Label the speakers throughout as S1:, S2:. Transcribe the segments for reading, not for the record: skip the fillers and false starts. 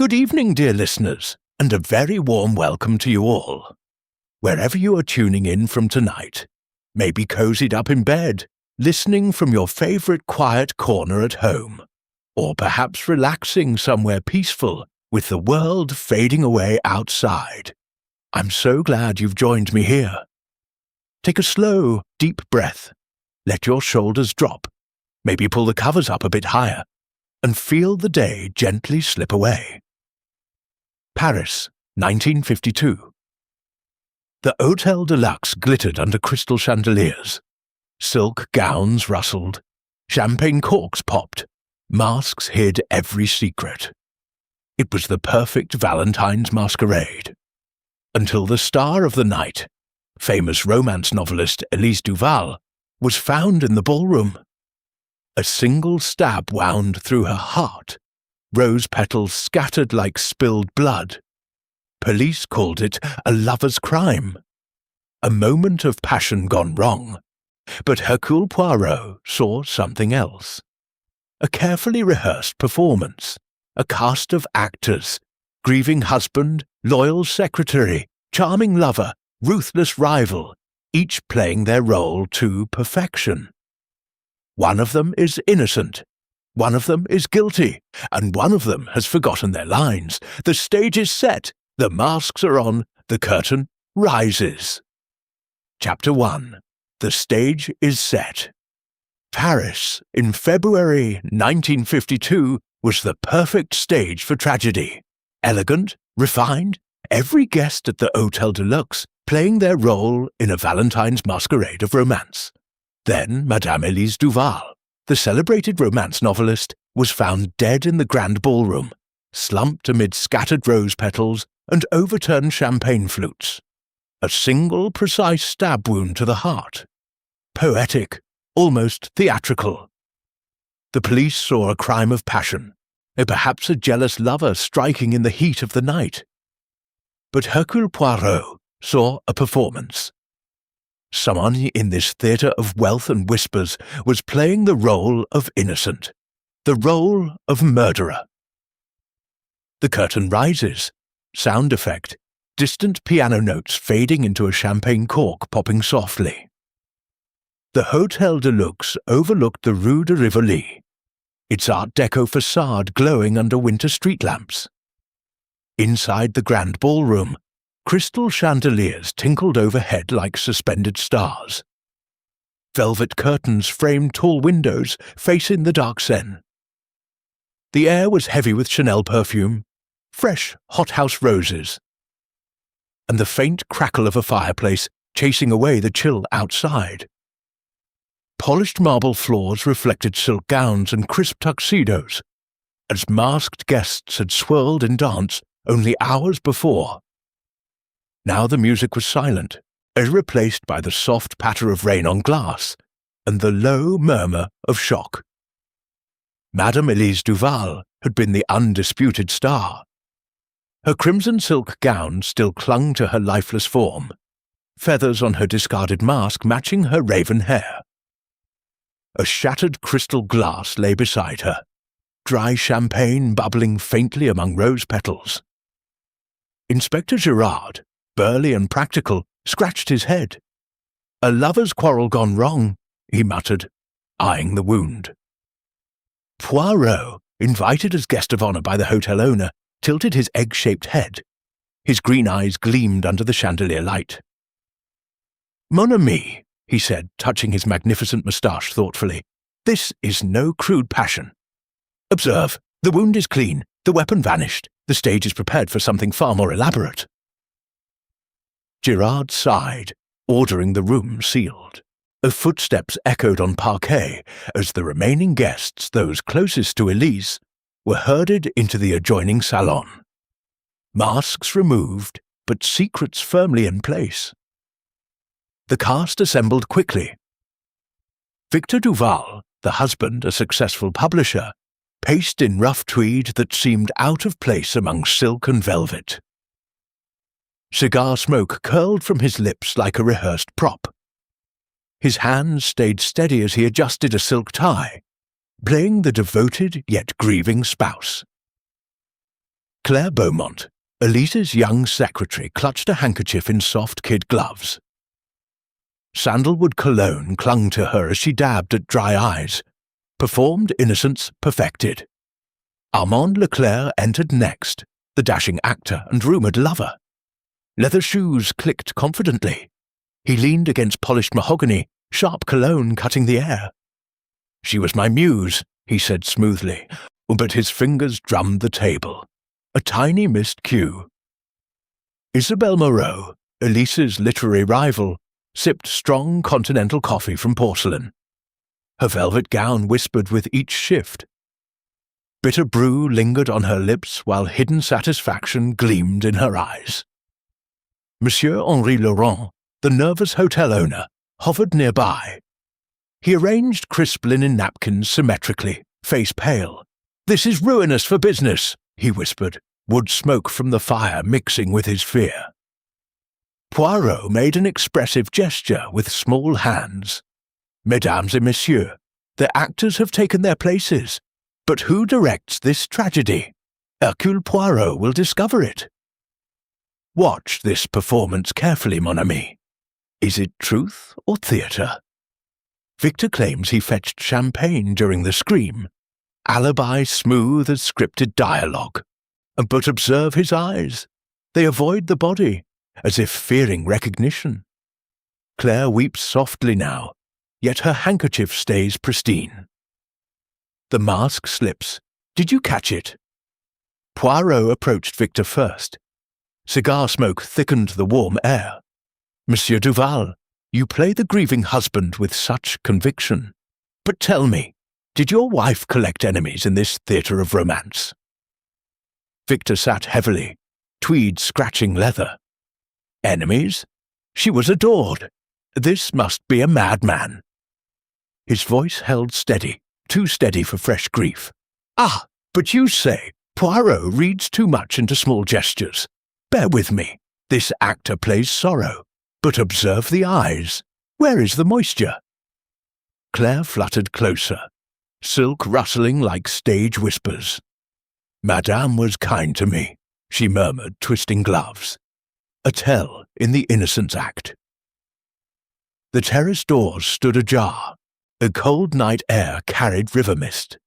S1: Good evening, dear listeners, and a very warm welcome to you all. Wherever you are tuning in from tonight, maybe cozied up in bed, listening from your favourite quiet corner at home, or perhaps relaxing somewhere peaceful with the world fading away outside. I'm so glad you've joined me here. Take a slow, deep breath. Let your shoulders drop. Maybe pull the covers up a bit higher, and feel the day gently slip away. Paris, 1952. The Hôtel de Luxe glittered under crystal chandeliers. Silk gowns rustled. Champagne corks popped. Masks hid every secret. It was the perfect Valentine's masquerade. Until the star of the night, famous romance novelist Elise Duval, was found in the ballroom. A single stab wound through her heart. Rose petals scattered like spilled blood. Police called it a lover's crime. A moment of passion gone wrong. But Hercule Poirot saw something else. A carefully rehearsed performance. A cast of actors. Grieving husband, loyal secretary, charming lover, ruthless rival, each playing their role to perfection. One of them is innocent. One of them is guilty, and one of them has forgotten their lines. The stage is set, the masks are on, the curtain rises. Chapter 1. The stage is set. Paris, in February 1952, was the perfect stage for tragedy. Elegant, refined, every guest at the Hôtel de Luxe playing their role in a Valentine's masquerade of romance. Then Madame Elise Duval, the celebrated romance novelist, was found dead in the grand ballroom, slumped amid scattered rose petals and overturned champagne flutes. A single precise stab wound to the heart. Poetic, almost theatrical. The police saw a crime of passion, perhaps a jealous lover striking in the heat of the night. But Hercule Poirot saw a performance. Someone in this theatre of wealth and whispers was playing the role of innocent, the role of murderer. The curtain rises, sound effect, distant piano notes fading into a champagne cork popping softly. The Hôtel de Luxe overlooked the Rue de Rivoli, its Art Deco facade glowing under winter street lamps. Inside the grand ballroom, crystal chandeliers tinkled overhead like suspended stars. Velvet curtains framed tall windows facing the dark Seine. The air was heavy with Chanel perfume, fresh hothouse roses, and the faint crackle of a fireplace chasing away the chill outside. Polished marble floors reflected silk gowns and crisp tuxedos, as masked guests had swirled in dance only hours before. Now the music was silent, as replaced by the soft patter of rain on glass and the low murmur of shock. Madame Elise Duval had been the undisputed star. Her crimson silk gown still clung to her lifeless form, feathers on her discarded mask matching her raven hair. A shattered crystal glass lay beside her, dry champagne bubbling faintly among rose petals. Inspector Girard, burly and practical, scratched his head. A lover's quarrel gone wrong, he muttered, eyeing the wound. Poirot, invited as guest of honour by the hotel owner, tilted his egg-shaped head. His green eyes gleamed under the chandelier light. "Mon ami," he said, touching his magnificent moustache thoughtfully, "this is no crude passion. Observe, the wound is clean, the weapon vanished, the stage is prepared for something far more elaborate." Girard sighed, ordering the room sealed. Footsteps echoed on parquet as the remaining guests, those closest to Elise, were herded into the adjoining salon. Masks removed, but secrets firmly in place. The cast assembled quickly. Victor Duval, the husband, a successful publisher, paced in rough tweed that seemed out of place among silk and velvet. Cigar smoke curled from his lips like a rehearsed prop. His hands stayed steady as he adjusted a silk tie, playing the devoted yet grieving spouse. Claire Beaumont, Elise's young secretary, clutched a handkerchief in soft kid gloves. Sandalwood cologne clung to her as she dabbed at dry eyes. Performed innocence perfected. Armand Leclerc entered next, the dashing actor and rumoured lover. Leather shoes clicked confidently. He leaned against polished mahogany, sharp cologne cutting the air. "She was my muse," he said smoothly, but his fingers drummed the table. A tiny missed cue. Isabelle Moreau, Elise's literary rival, sipped strong continental coffee from porcelain. Her velvet gown whispered with each shift. Bitter brew lingered on her lips while hidden satisfaction gleamed in her eyes. Monsieur Henri Laurent, the nervous hotel owner, hovered nearby. He arranged crisp linen napkins symmetrically, face pale. "This is ruinous for business," he whispered, wood smoke from the fire mixing with his fear. Poirot made an expressive gesture with small hands. "Mesdames et messieurs, the actors have taken their places. But who directs this tragedy? Hercule Poirot will discover it. Watch this performance carefully, mon ami. Is it truth or theatre?" Victor claims he fetched champagne during the scream. Alibi smooth as scripted dialogue. But observe his eyes. They avoid the body, as if fearing recognition. Claire weeps softly now, yet her handkerchief stays pristine. The mask slips. Did you catch it? Poirot approached Victor first. Cigar smoke thickened the warm air. "Monsieur Duval, you play the grieving husband with such conviction. But tell me, did your wife collect enemies in this theatre of romance?" Victor sat heavily, tweed scratching leather. "Enemies? She was adored. This must be a madman." His voice held steady, too steady for fresh grief. "Ah, but you say Poirot reads too much into small gestures. Bear with me. This actor plays sorrow. But observe the eyes. Where is the moisture?" Claire fluttered closer, silk rustling like stage whispers. "Madame was kind to me," she murmured, twisting gloves. A tell in the innocence act. The terrace doors stood ajar. The cold night air carried river mist.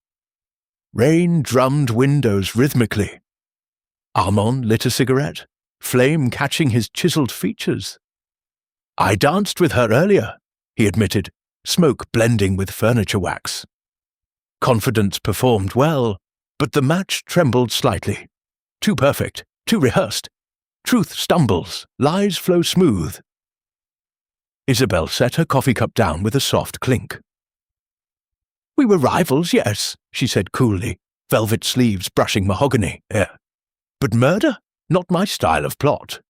S1: Rain drummed windows rhythmically. Armand lit a cigarette, flame catching his chiseled features. "I danced with her earlier," he admitted, smoke blending with furniture wax. Confidence performed well, but the match trembled slightly. Too perfect, too rehearsed. Truth stumbles, lies flow smooth. Isabelle set her coffee cup down with a soft clink. "We were rivals, yes," she said coolly, velvet sleeves brushing mahogany. "But murder? Not my style of plot."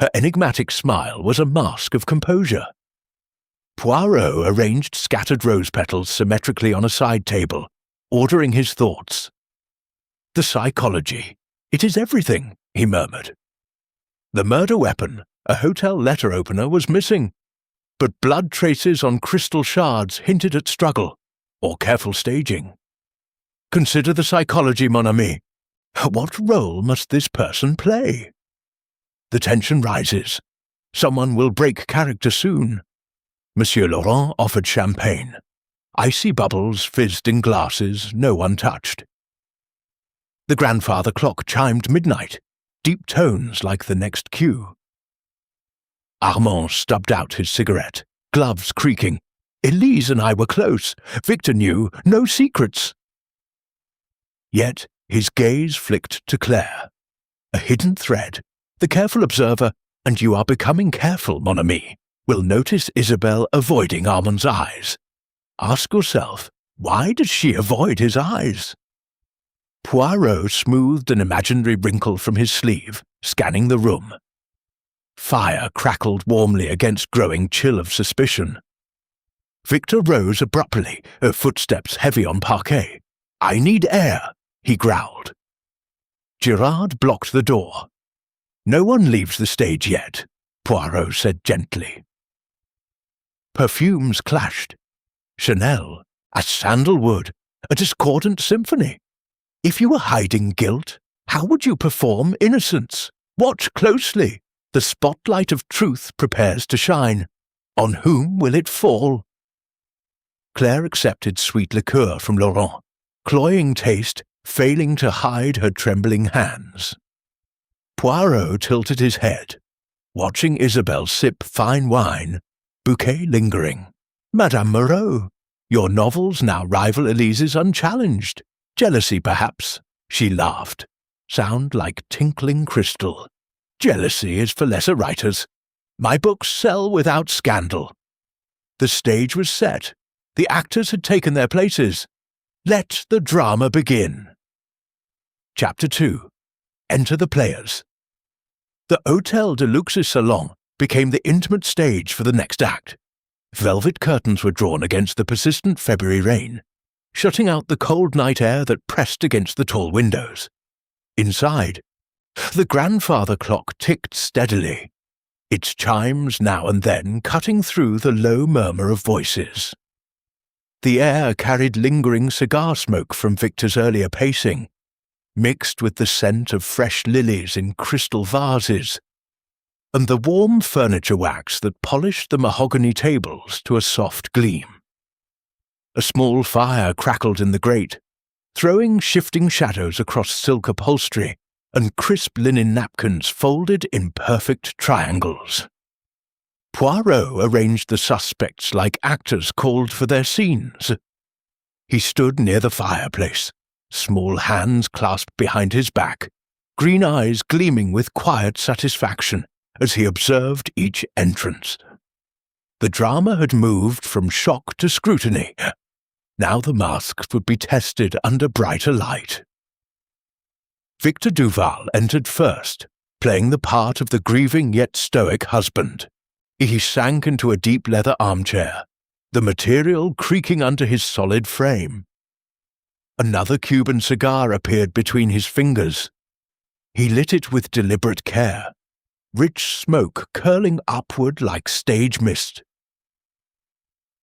S1: Her enigmatic smile was a mask of composure. Poirot arranged scattered rose petals symmetrically on a side table, ordering his thoughts. "The psychology. It is everything," he murmured. The murder weapon, a hotel letter opener, was missing, but blood traces on crystal shards hinted at struggle, or careful staging. Consider the psychology, mon ami. What role must this person play? The tension rises. Someone will break character soon. Monsieur Laurent offered champagne. Icy bubbles fizzed in glasses no one touched. The grandfather clock chimed midnight, deep tones like the next cue. Armand stubbed out his cigarette, gloves creaking. Elise and I were close. Victor knew, no secrets. Yet his gaze flicked to Claire. A hidden thread. The careful observer, and you are becoming careful, mon ami, will notice Isabelle avoiding Armand's eyes. Ask yourself, why does she avoid his eyes? Poirot smoothed an imaginary wrinkle from his sleeve, scanning the room. Fire crackled warmly against growing chill of suspicion. Victor rose abruptly, her footsteps heavy on parquet. "I need air," he growled. Girard blocked the door. "No one leaves the stage yet," Poirot said gently. Perfumes clashed. Chanel, a sandalwood, a discordant symphony. If you were hiding guilt, How would you perform innocence? Watch closely. The spotlight of truth prepares to shine. On whom will it fall? Claire accepted sweet liqueur from Laurent, cloying taste, failing to hide her trembling hands. Poirot tilted his head, watching Isabelle sip fine wine, bouquet lingering. Madame Moreau, your novels now rival Elise's unchallenged. Jealousy, perhaps, she laughed. Sound like tinkling crystal. Jealousy is for lesser writers. My books sell without scandal. The stage was set. The actors had taken their places. Let the drama begin. Chapter 2. Enter the players. The Hôtel de Luxe's salon became the intimate stage for the next act. Velvet curtains were drawn against the persistent February rain, shutting out the cold night air that pressed against the tall windows. Inside, the grandfather clock ticked steadily, its chimes now and then cutting through the low murmur of voices. The air carried lingering cigar smoke from Victor's earlier pacing, mixed with the scent of fresh lilies in crystal vases, and the warm furniture wax that polished the mahogany tables to a soft gleam. A small fire crackled in the grate, throwing shifting shadows across silk upholstery and crisp linen napkins folded in perfect triangles. Poirot arranged the suspects like actors called for their scenes. He stood near the fireplace, small hands clasped behind his back, green eyes gleaming with quiet satisfaction as he observed each entrance. The drama had moved from shock to scrutiny. Now the masks would be tested under brighter light. Victor Duval entered first, playing the part of the grieving yet stoic husband. He sank into a deep leather armchair, the material creaking under his solid frame. Another Cuban cigar appeared between his fingers. He lit it with deliberate care, rich smoke curling upward like stage mist.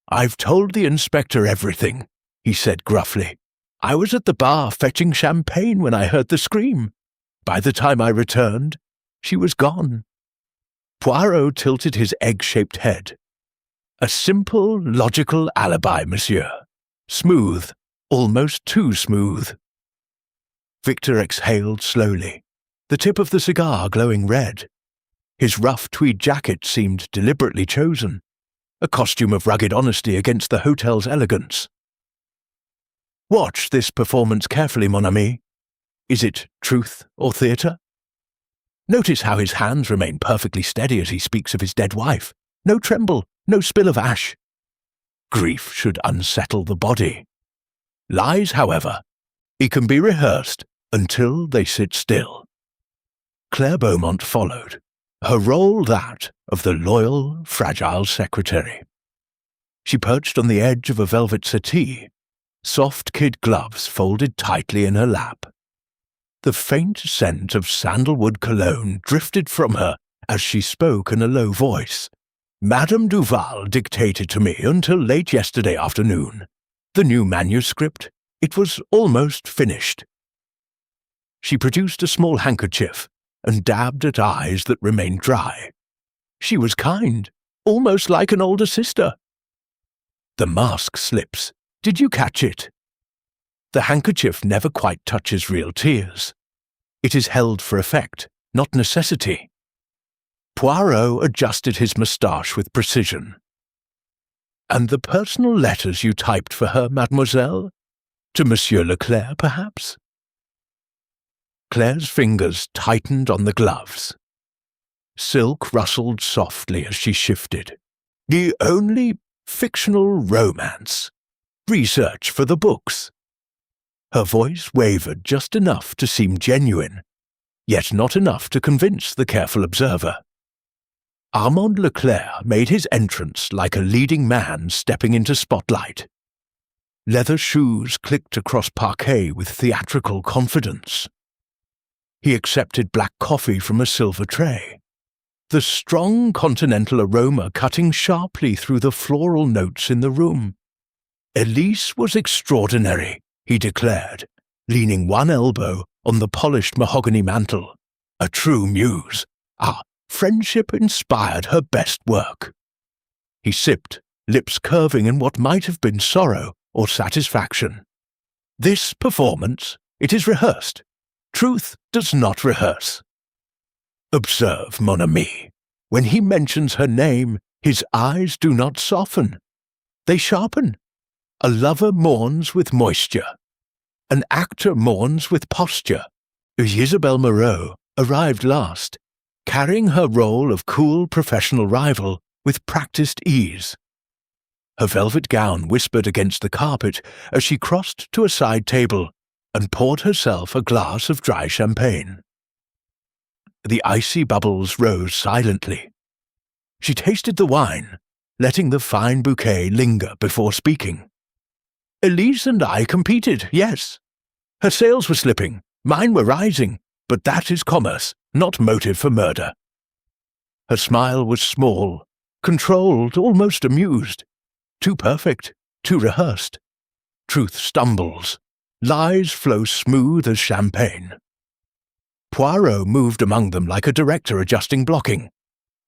S1: "I've told the inspector everything," he said gruffly. "I was at the bar fetching champagne when I heard the scream. By the time I returned, she was gone." Poirot tilted his egg-shaped head. "A simple, logical alibi, monsieur. Smooth, almost too smooth." Victor exhaled slowly, the tip of the cigar glowing red. His rough tweed jacket seemed deliberately chosen, a costume of rugged honesty against the hotel's elegance. "Watch this performance carefully, mon ami. Is it truth or theatre? Notice how his hands remain perfectly steady as he speaks of his dead wife. No tremble, no spill of ash. Grief should unsettle the body. Lies, however, it can be rehearsed until they sit still." Claire Beaumont followed, her role that of the loyal, fragile secretary. She perched on the edge of a velvet settee, soft kid gloves folded tightly in her lap. The faint scent of sandalwood cologne drifted from her as she spoke in a low voice. "Madame Duval dictated to me until late yesterday afternoon. The new manuscript, it was almost finished." She produced a small handkerchief and dabbed at eyes that remained dry. She was kind, almost like an older sister. "The mask slips. Did you catch it?" The handkerchief never quite touches real tears. It is held for effect, not necessity. Poirot adjusted his moustache with precision. "And the personal letters you typed for her, mademoiselle? To Monsieur Leclerc, perhaps?" Claire's fingers tightened on the gloves. Silk rustled softly as she shifted. "The only fictional romance. Research for the books." Her voice wavered just enough to seem genuine, yet not enough to convince the careful observer. Armand Leclerc made his entrance like a leading man stepping into spotlight. Leather shoes clicked across parquet with theatrical confidence. He accepted black coffee from a silver tray, the strong continental aroma cutting sharply through the floral notes in the room. Elise was extraordinary, he declared, leaning one elbow on the polished mahogany mantel. A true muse. Friendship inspired her best work. He sipped, lips curving in what might have been sorrow or satisfaction. This performance, it is rehearsed. Truth does not rehearse. Observe, mon ami. When he mentions her name, his eyes do not soften. They sharpen. A lover mourns with moisture. An actor mourns with posture. Isabelle Moreau arrived last, carrying her role of cool professional rival with practiced ease. Her velvet gown whispered against the carpet as she crossed to a side table and poured herself a glass of dry champagne. The icy bubbles rose silently. She tasted the wine, letting the fine bouquet linger before speaking. Elise and I competed, yes. Her sales were slipping, mine were rising, but that is commerce, not motive for murder. Her smile was small, controlled, almost amused. Too perfect, too rehearsed. Truth stumbles. Lies flow smooth as champagne. Poirot moved among them like a director adjusting blocking.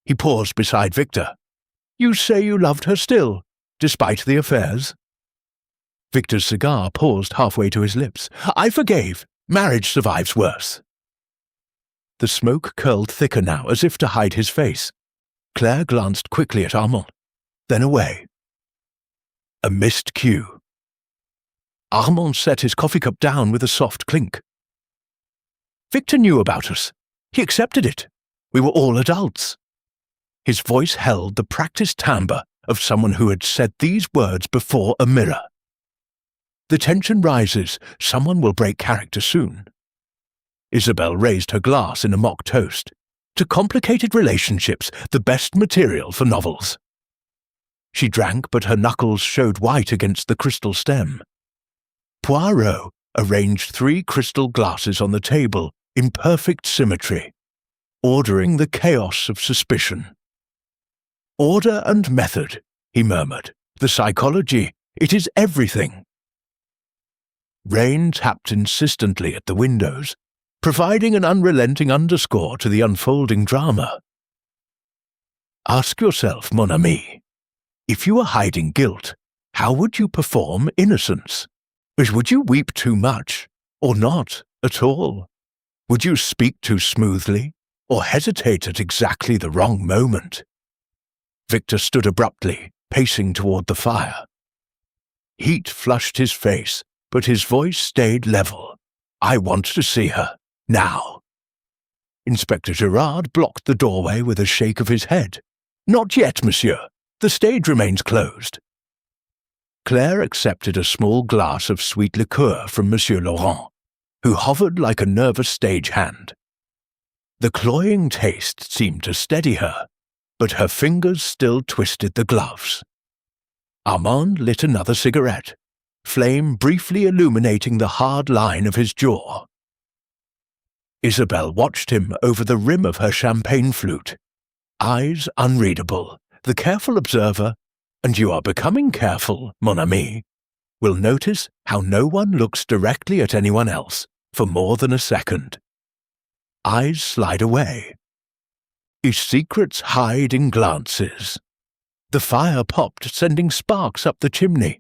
S1: He paused beside Victor. You say you loved her still, despite the affairs? Victor's cigar paused halfway to his lips. I forgave. Marriage survives worse. The smoke curled thicker now, as if to hide his face. Claire glanced quickly at Armand, then away. A missed cue. Armand set his coffee cup down with a soft clink. Victor knew about us. He accepted it. We were all adults. His voice held the practiced timbre of someone who had said these words before a mirror. The tension rises. Someone will break character soon. Isabelle raised her glass in a mock toast. To complicated relationships, the best material for novels. She drank, but her knuckles showed white against the crystal stem. Poirot arranged 3 crystal glasses on the table in perfect symmetry, ordering the chaos of suspicion. Order and method, he murmured. The psychology, it is everything. Rain tapped insistently at the windows, providing an unrelenting underscore to the unfolding drama. Ask yourself, mon ami, if you were hiding guilt, how would you perform innocence? Would you weep too much, or not at all? Would you speak too smoothly, or hesitate at exactly the wrong moment? Victor stood abruptly, pacing toward the fire. Heat flushed his face, but his voice stayed level. I want to see her, now. Inspector Gerard blocked the doorway with a shake of his head. Not yet, monsieur. The stage remains closed. Claire accepted a small glass of sweet liqueur from Monsieur Laurent, who hovered like a nervous stagehand. The cloying taste seemed to steady her, but her fingers still twisted the gloves. Armand lit another cigarette, flame briefly illuminating the hard line of his jaw. Isabelle watched him over the rim of her champagne flute, eyes unreadable. The careful observer, and you are becoming careful, mon ami, will notice how no one looks directly at anyone else for more than a second. Eyes slide away. His secrets hide in glances. The fire popped, sending sparks up the chimney.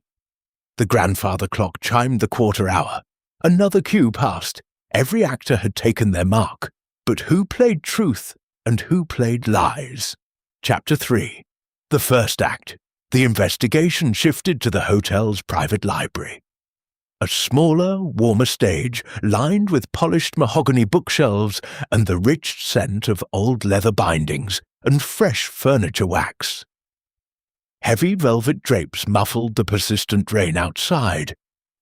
S1: The grandfather clock chimed the quarter hour. Another cue passed. Every actor had taken their mark. But who played truth and who played lies? Chapter 3. The first act. The investigation shifted to the hotel's private library. A smaller, warmer stage, lined with polished mahogany bookshelves and the rich scent of old leather bindings and fresh furniture wax. Heavy velvet drapes muffled the persistent rain outside,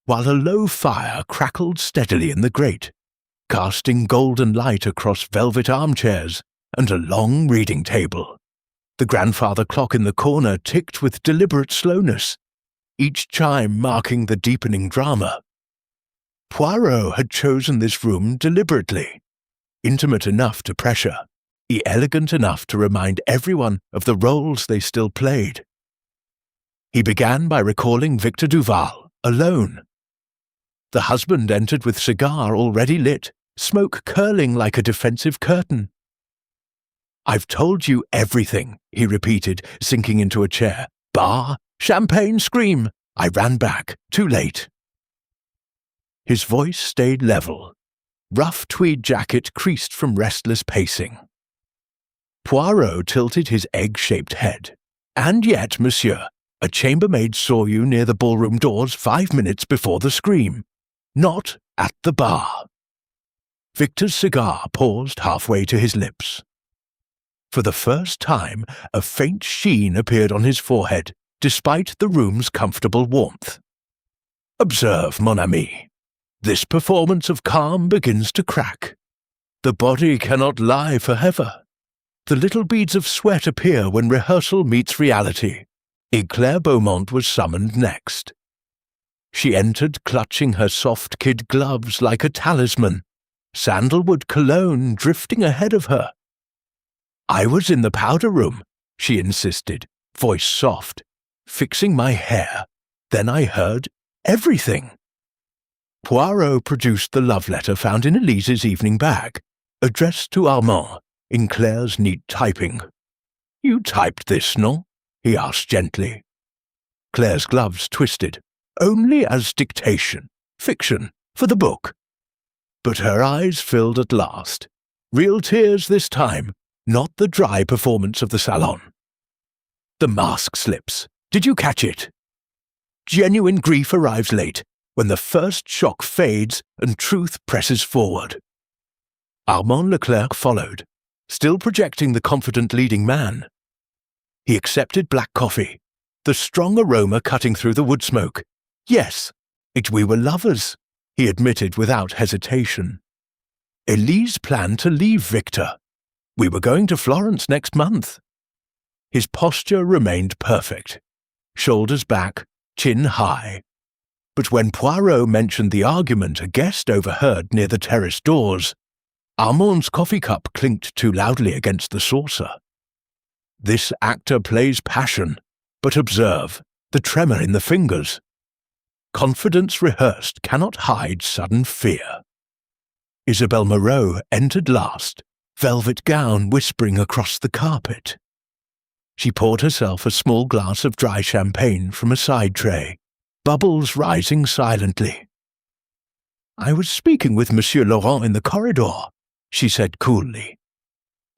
S1: while a low fire crackled steadily in the grate, casting golden light across velvet armchairs and a long reading table. The grandfather clock in the corner ticked with deliberate slowness, each chime marking the deepening drama. Poirot had chosen this room deliberately, intimate enough to pressure, elegant enough to remind everyone of the roles they still played. He began by recalling Victor Duval, alone. The husband entered with cigar already lit, smoke curling like a defensive curtain. "I've told you everything," he repeated, sinking into a chair. "Bar, champagne, scream. I ran back, too late." His voice stayed level. Rough tweed jacket creased from restless pacing. Poirot tilted his egg-shaped head. "And yet, monsieur, a chambermaid saw you near the ballroom doors 5 minutes before the scream. Not at the bar." Victor's cigar paused halfway to his lips. For the first time, a faint sheen appeared on his forehead, despite the room's comfortable warmth. "Observe, mon ami. This performance of calm begins to crack. The body cannot lie forever. The little beads of sweat appear when rehearsal meets reality. Claire Beaumont was summoned next. She entered clutching her soft kid gloves like a talisman, sandalwood cologne drifting ahead of her. "I was in the powder room," she insisted, voice soft, "fixing my hair. Then I heard everything." Poirot produced the love letter found in Elise's evening bag, addressed to Armand, in Claire's neat typing. "You typed this, no?" he asked gently. Claire's gloves twisted. "Only as dictation, fiction, for the book." But her eyes filled at last. Real tears this time, not the dry performance of the salon. "The mask slips. Did you catch it? Genuine grief arrives late, when the first shock fades and truth presses forward." Armand Leclerc followed, still projecting the confident leading man. He accepted black coffee, the strong aroma cutting through the wood smoke. "Yes, we were lovers," he admitted without hesitation. "Elise planned to leave Victor. We were going to Florence next month." His posture remained perfect, shoulders back, chin high. But when Poirot mentioned the argument a guest overheard near the terrace doors, Armand's coffee cup clinked too loudly against the saucer. This actor plays passion, but observe the tremor in the fingers. Confidence rehearsed cannot hide sudden fear. Isabelle Moreau entered last, velvet gown whispering across the carpet. She poured herself a small glass of dry champagne from a side tray, bubbles rising silently. "I was speaking with Monsieur Laurent in the corridor," she said coolly.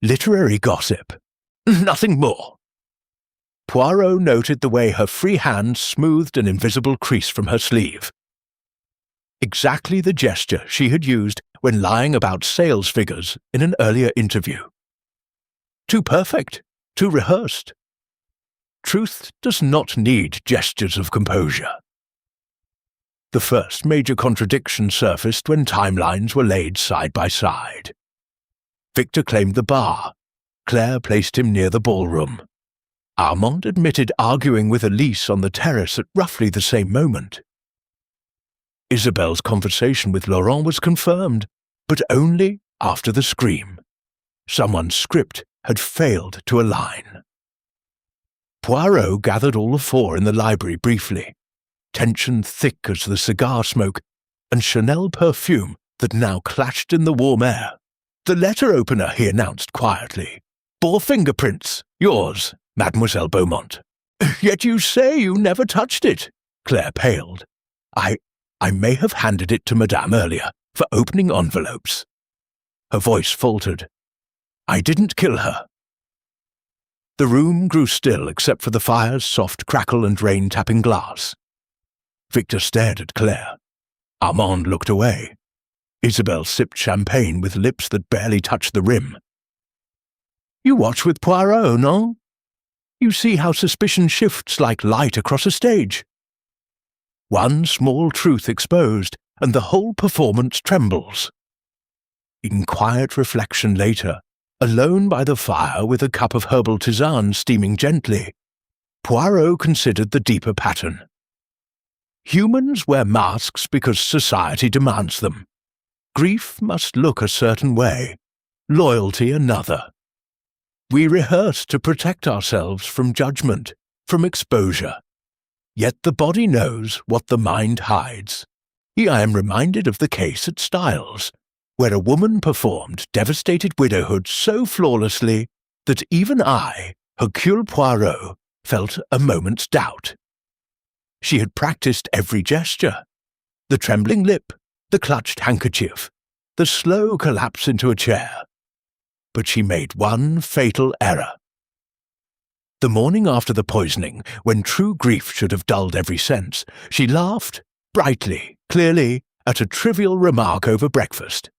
S1: "Literary gossip. Nothing more." Poirot noted the way her free hand smoothed an invisible crease from her sleeve. Exactly the gesture she had used when lying about sales figures in an earlier interview. Too perfect, too rehearsed. Truth does not need gestures of composure. The first major contradiction surfaced when timelines were laid side by side. Victor claimed the bar. Claire placed him near the ballroom. Armand admitted arguing with Elise on the terrace at roughly the same moment. Isabelle's conversation with Laurent was confirmed, but only after the scream. Someone's script had failed to align. Poirot gathered all the four in the library briefly, tension thick as the cigar smoke and Chanel perfume that now clashed in the warm air. "The letter opener," he announced quietly, "bore fingerprints. Yours, Mademoiselle Beaumont." "Yet you say you never touched it." Claire paled. I may have handed it to Madame earlier for opening envelopes." Her voice faltered. "I didn't kill her." The room grew still except for the fire's soft crackle and rain tapping glass. Victor stared at Claire. Armand looked away. Isabelle sipped champagne with lips that barely touched the rim. "You watch with Poirot, no? You see how suspicion shifts like light across a stage. One small truth exposed, and the whole performance trembles." In quiet reflection later, alone by the fire with a cup of herbal tisane steaming gently, Poirot considered the deeper pattern. Humans wear masks because society demands them. Grief must look a certain way, loyalty another. We rehearse to protect ourselves from judgment, from exposure. Yet the body knows what the mind hides. I am reminded of the case at Styles, where a woman performed devastated widowhood so flawlessly that even I, Hercule Poirot, felt a moment's doubt. She had practiced every gesture, the trembling lip, the clutched handkerchief, the slow collapse into a chair. But she made one fatal error. The morning after the poisoning, when true grief should have dulled every sense, she laughed, brightly, clearly, at a trivial remark over breakfast.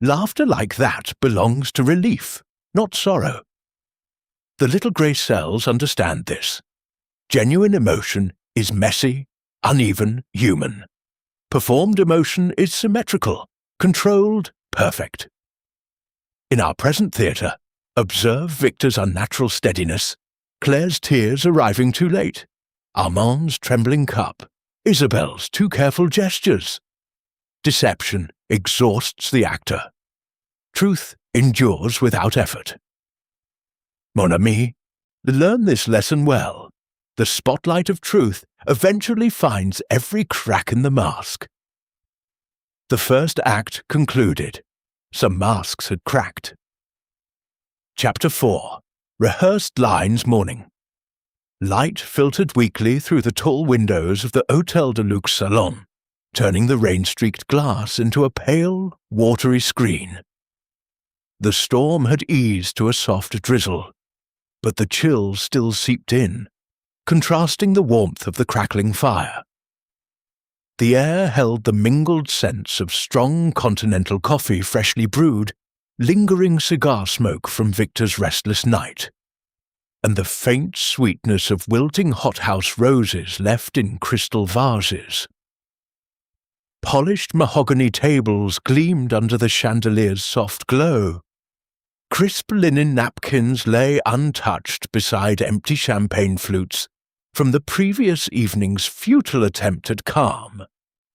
S1: Laughter like that belongs to relief, not sorrow. The little grey cells understand this. Genuine emotion is messy, uneven, human. Performed emotion is symmetrical, controlled, perfect. In our present theatre, observe Victor's unnatural steadiness, Claire's tears arriving too late, Armand's trembling cup, Isabel's too careful gestures. Deception exhausts the actor. Truth endures without effort. Mon ami, learn this lesson well. The spotlight of truth eventually finds every crack in the mask. The first act concluded. Some masks had cracked. Chapter 4. Rehearsed Lines Morning. Light filtered weakly through the tall windows of the Hôtel de Luxe salon, turning the rain-streaked glass into a pale, watery screen. The storm had eased to a soft drizzle, but the chill still seeped in, contrasting the warmth of the crackling fire. The air held the mingled scents of strong continental coffee freshly brewed, lingering cigar smoke from Victor's restless night, and the faint sweetness of wilting hothouse roses left in crystal vases. Polished mahogany tables gleamed under the chandelier's soft glow. Crisp linen napkins lay untouched beside empty champagne flutes from the previous evening's futile attempt at calm.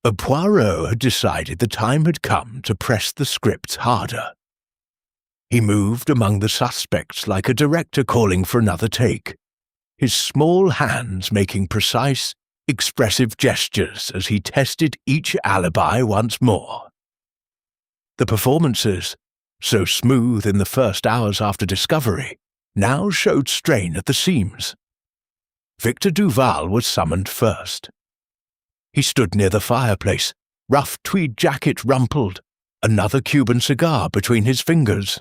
S1: Poirot had decided the time had come to press the script harder. He moved among the suspects like a director calling for another take, his small hands making precise, expressive gestures as he tested each alibi once more. The performances, so smooth in the first hours after discovery, now showed strain at the seams. Victor Duval was summoned first. He stood near the fireplace, rough tweed jacket rumpled, another Cuban cigar between his fingers.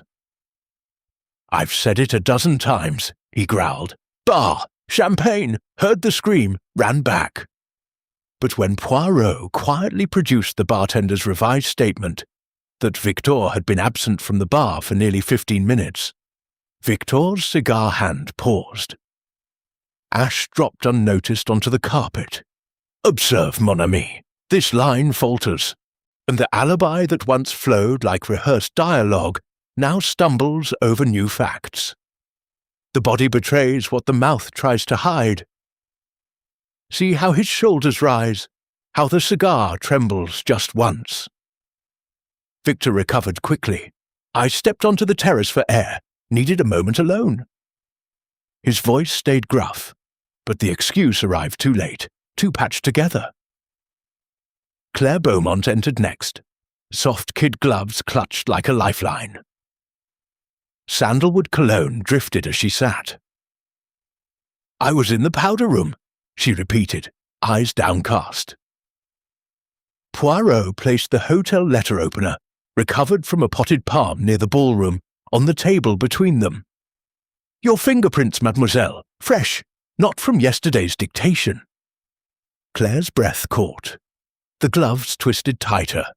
S1: "I've said it a dozen times," he growled. "Bah! Champagne! Heard the scream, ran back." But when Poirot quietly produced the bartender's revised statement that Victor had been absent from the bar for nearly 15 minutes, Victor's cigar hand paused. Ash dropped unnoticed onto the carpet. "Observe, mon ami, this line falters, and the alibi that once flowed like rehearsed dialogue now stumbles over new facts. The body betrays what the mouth tries to hide. See how his shoulders rise, how the cigar trembles just once." Victor recovered quickly. "I stepped onto the terrace for air, needed a moment alone." His voice stayed gruff, but the excuse arrived too late, too patched together. Claire Beaumont entered next, soft kid gloves clutched like a lifeline. Sandalwood cologne drifted as she sat. "I was in the powder room," she repeated, eyes downcast. Poirot placed the hotel letter opener, recovered from a potted palm near the ballroom, on the table between them. "Your fingerprints, mademoiselle, fresh, not from yesterday's dictation." Claire's breath caught. The gloves twisted tighter.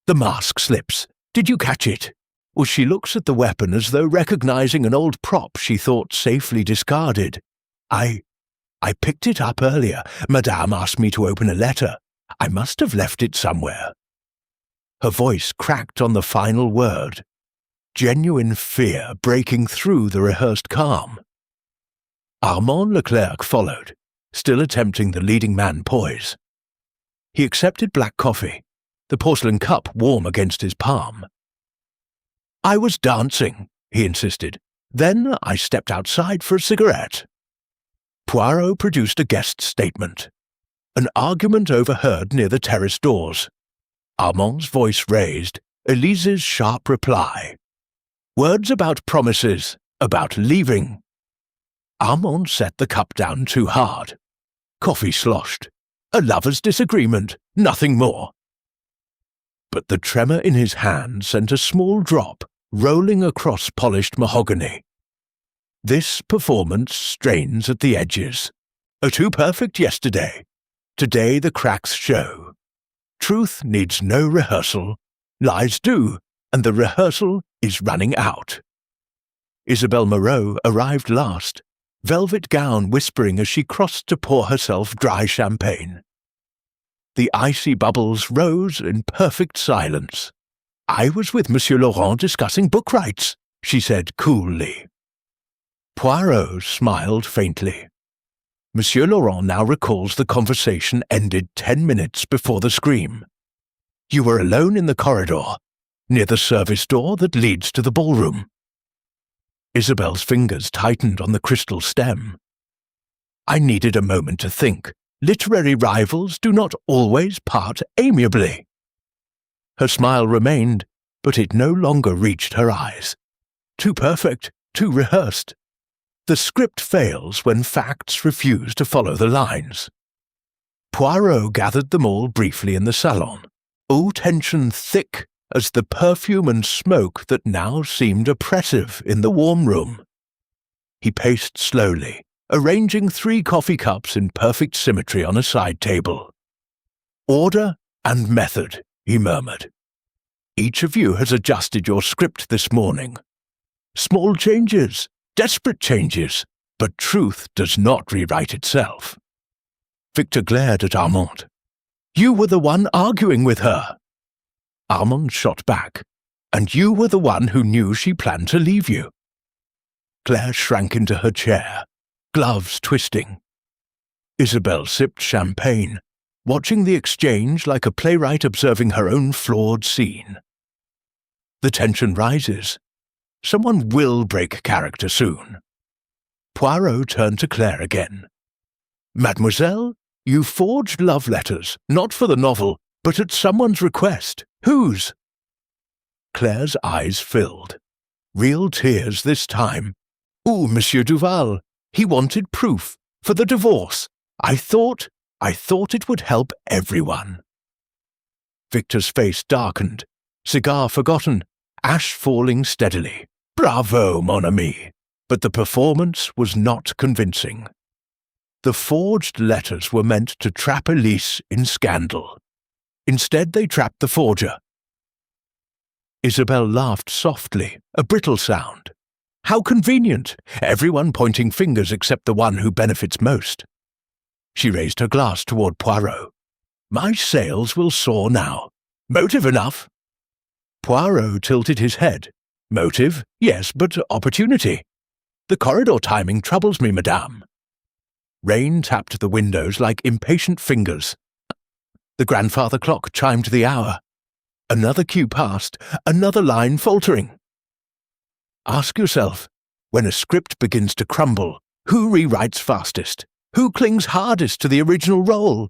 S1: The mask slips. Did you catch it? Or she looks at the weapon as though recognizing an old prop she thought safely discarded. I picked it up earlier. Madame asked me to open a letter. I must have left it somewhere." Her voice cracked on the final word, genuine fear breaking through the rehearsed calm. Armand Leclerc followed, still attempting the leading man poise. He accepted black coffee, the porcelain cup warm against his palm. "I was dancing," he insisted. "Then I stepped outside for a cigarette." Poirot produced a guest statement. An argument overheard near the terrace doors. Armand's voice raised. Elise's sharp reply. Words about promises, about leaving. Armand set the cup down too hard. Coffee sloshed. A lover's disagreement, nothing more. But the tremor in his hand sent a small drop rolling across polished mahogany. This performance strains at the edges. Too perfect yesterday. Today the cracks show. Truth needs no rehearsal. Lies do, and the rehearsal is running out. Isabelle Moreau arrived last, velvet gown whispering as she crossed to pour herself dry champagne. The icy bubbles rose in perfect silence. I was with Monsieur Laurent discussing book rights, she said coolly. Poirot smiled faintly. Monsieur Laurent now recalls the conversation ended 10 minutes before the scream. You were alone in the corridor, near the service door that leads to the ballroom. Isabelle's fingers tightened on the crystal stem. I needed a moment to think. Literary rivals do not always part amiably. Her smile remained, but it no longer reached her eyes. Too perfect, too rehearsed. The script fails when facts refuse to follow the lines. Poirot gathered them all briefly in the salon, all tension thick as the perfume and smoke that now seemed oppressive in the warm room. He paced slowly, arranging 3 coffee cups in perfect symmetry on a side table. Order and method, he murmured. Each of you has adjusted your script this morning. Small changes, desperate changes, but truth does not rewrite itself. Victor glared at Armand. You were the one arguing with her. Armand shot back. And you were the one who knew she planned to leave you. Claire shrank into her chair, gloves twisting. Isabelle sipped champagne, watching the exchange like a playwright observing her own flawed scene. The tension rises. Someone will break character soon. Poirot turned to Claire again. Mademoiselle, you forged love letters, not for the novel, but at someone's request. Whose? Claire's eyes filled. Real tears this time. Ooh, Monsieur Duval. He wanted proof. For the divorce. I thought it would help everyone. Victor's face darkened. Cigar forgotten. Ash falling steadily. Bravo, mon ami. But the performance was not convincing. The forged letters were meant to trap Elise in scandal. Instead, they trapped the forger. Isabelle laughed softly, a brittle sound. How convenient, everyone pointing fingers except the one who benefits most. She raised her glass toward Poirot. My sales will soar now. Motive enough. Poirot tilted his head. Motive, yes, but opportunity. The corridor timing troubles me, madame. Rain tapped the windows like impatient fingers. The grandfather clock chimed the hour. Another cue passed, another line faltering. Ask yourself, when a script begins to crumble, who rewrites fastest? Who clings hardest to the original role?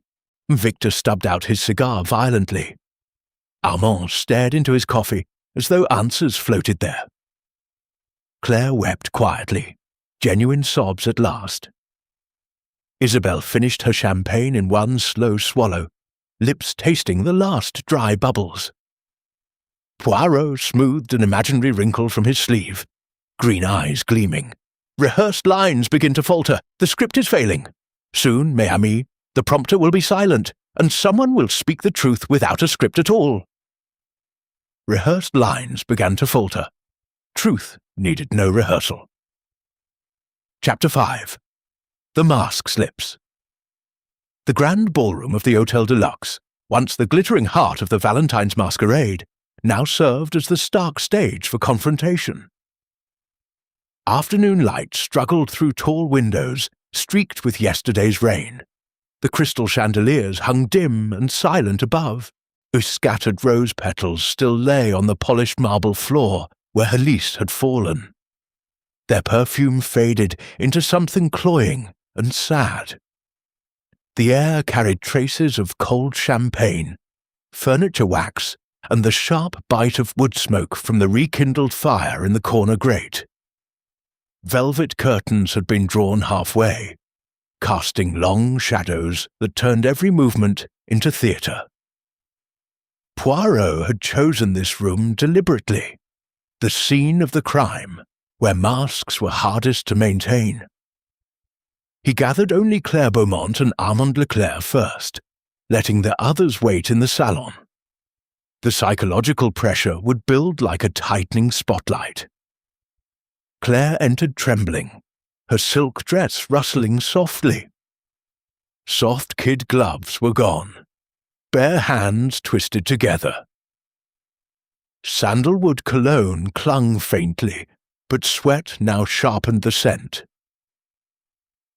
S1: Victor stubbed out his cigar violently. Armand stared into his coffee, as though answers floated there. Claire wept quietly, genuine sobs at last. Isabelle finished her champagne in one slow swallow, lips tasting the last dry bubbles. Poirot smoothed an imaginary wrinkle from his sleeve, green eyes gleaming. Rehearsed lines begin to falter. The script is failing. Soon, mes amis, the prompter will be silent, and someone will speak the truth without a script at all. Rehearsed lines began to falter. Truth needed no rehearsal. Chapter 5. The Mask Slips. The grand ballroom of the Hôtel de Luxe, once the glittering heart of the Valentines masquerade, now served as the stark stage for confrontation. Afternoon light struggled through tall windows, streaked with yesterday's rain. The crystal chandeliers hung dim and silent above. Whose scattered rose petals still lay on the polished marble floor where Elise had fallen. Their perfume faded into something cloying and sad. The air carried traces of cold champagne, furniture wax, and the sharp bite of wood smoke from the rekindled fire in the corner grate. Velvet curtains had been drawn halfway, casting long shadows that turned every movement into theatre. Poirot had chosen this room deliberately, the scene of the crime, where masks were hardest to maintain. He gathered only Claire Beaumont and Armand Leclerc first, letting the others wait in the salon. The psychological pressure would build like a tightening spotlight. Claire entered trembling, her silk dress rustling softly. Soft kid gloves were gone, bare hands twisted together. Sandalwood cologne clung faintly, but sweat now sharpened the scent.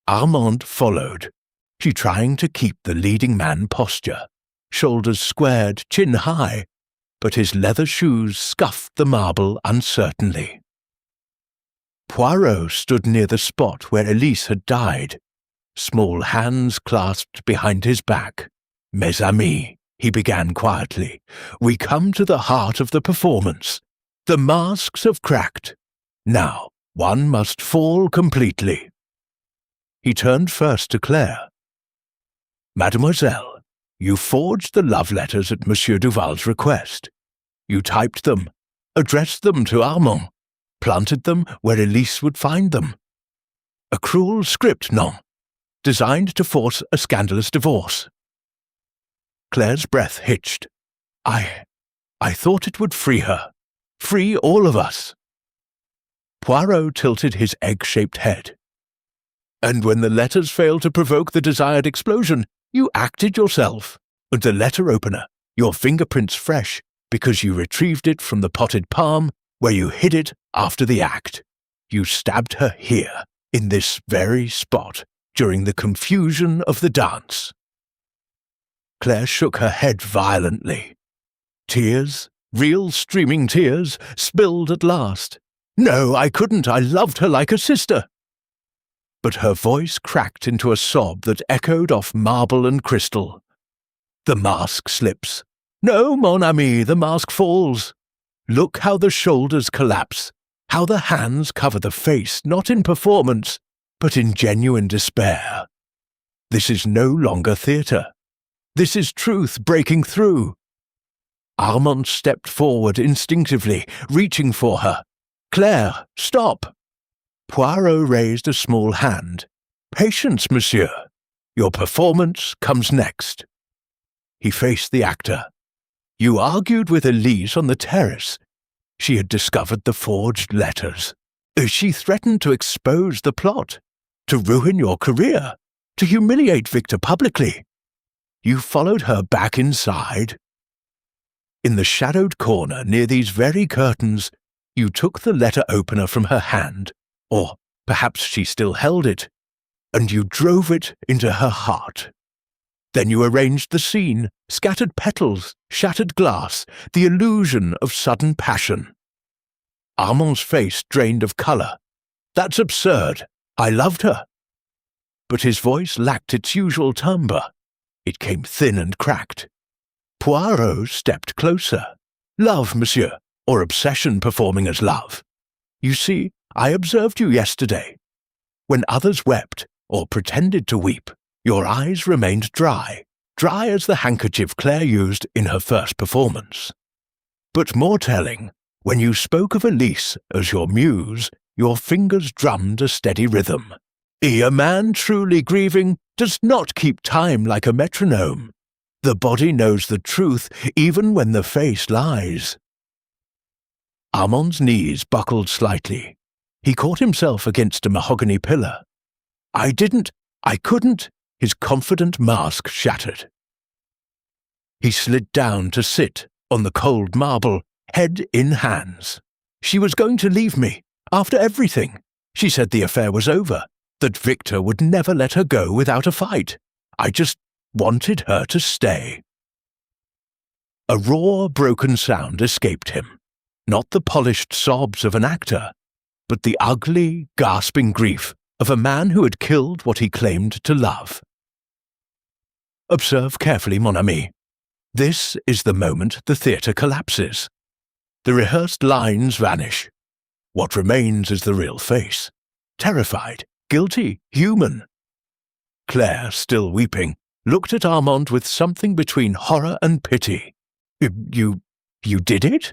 S1: Armand followed, she trying to keep the leading man posture, shoulders squared, chin high, but his leather shoes scuffed the marble uncertainly. Poirot stood near the spot where Elise had died, small hands clasped behind his back. "Mes amis," he began quietly, "we come to the heart of the performance. The masks have cracked. Now, one must fall completely." He turned first to Claire. "Mademoiselle, you forged the love letters at Monsieur Duval's request. You typed them, addressed them to Armand, planted them where Elise would find them. A cruel script, non? Designed to force a scandalous divorce." Claire's breath hitched. I thought it would free her. Free all of us." Poirot tilted his egg-shaped head. "And when the letters failed to provoke the desired explosion, you acted yourself. And the letter opener, your fingerprints fresh, because you retrieved it from the potted palm where you hid it after the act. You stabbed her here, in this very spot, during the confusion of the dance." Claire shook her head violently. Tears, real streaming tears, spilled at last. "No, I couldn't. I loved her like a sister." But her voice cracked into a sob that echoed off marble and crystal. "The mask slips. No, mon ami, the mask falls. Look how the shoulders collapse, how the hands cover the face, not in performance, but in genuine despair. This is no longer theatre. This is truth breaking through." Armand stepped forward instinctively, reaching for her. "Claire, stop!" Poirot raised a small hand. "Patience, monsieur. Your performance comes next." He faced the actor. "You argued with Elise on the terrace. She had discovered the forged letters. She threatened to expose the plot, to ruin your career, to humiliate Victor publicly. You followed her back inside. In the shadowed corner near these very curtains, you took the letter opener from her hand, or perhaps she still held it, and you drove it into her heart. Then you arranged the scene, scattered petals, shattered glass, the illusion of sudden passion." Armand's face drained of colour. "That's absurd. I loved her." But his voice lacked its usual timbre. It came thin and cracked. Poirot stepped closer. "Love, monsieur, or obsession performing as love. You see, I observed you yesterday. When others wept, or pretended to weep, your eyes remained dry as the handkerchief Claire used in her first performance. But more telling, when you spoke of Elise as your muse, your fingers drummed a steady rhythm. A man truly grieving does not keep time like a metronome. The body knows the truth even when the face lies." Armand's knees buckled slightly. He caught himself against a mahogany pillar. I couldn't, his confident mask shattered. He slid down to sit on the cold marble, head in hands. She was going to leave me, after everything. She said the affair was over, that Victor would never let her go without a fight. I just wanted her to stay. A raw, broken sound escaped him, not the polished sobs of an actor, but the ugly, gasping grief of a man who had killed what he claimed to love. "Observe carefully, mon ami. This is the moment the theatre collapses. The rehearsed lines vanish. What remains is the real face. Terrified, guilty, human. Claire, still weeping, looked at Armand with something between horror and pity. You did it?"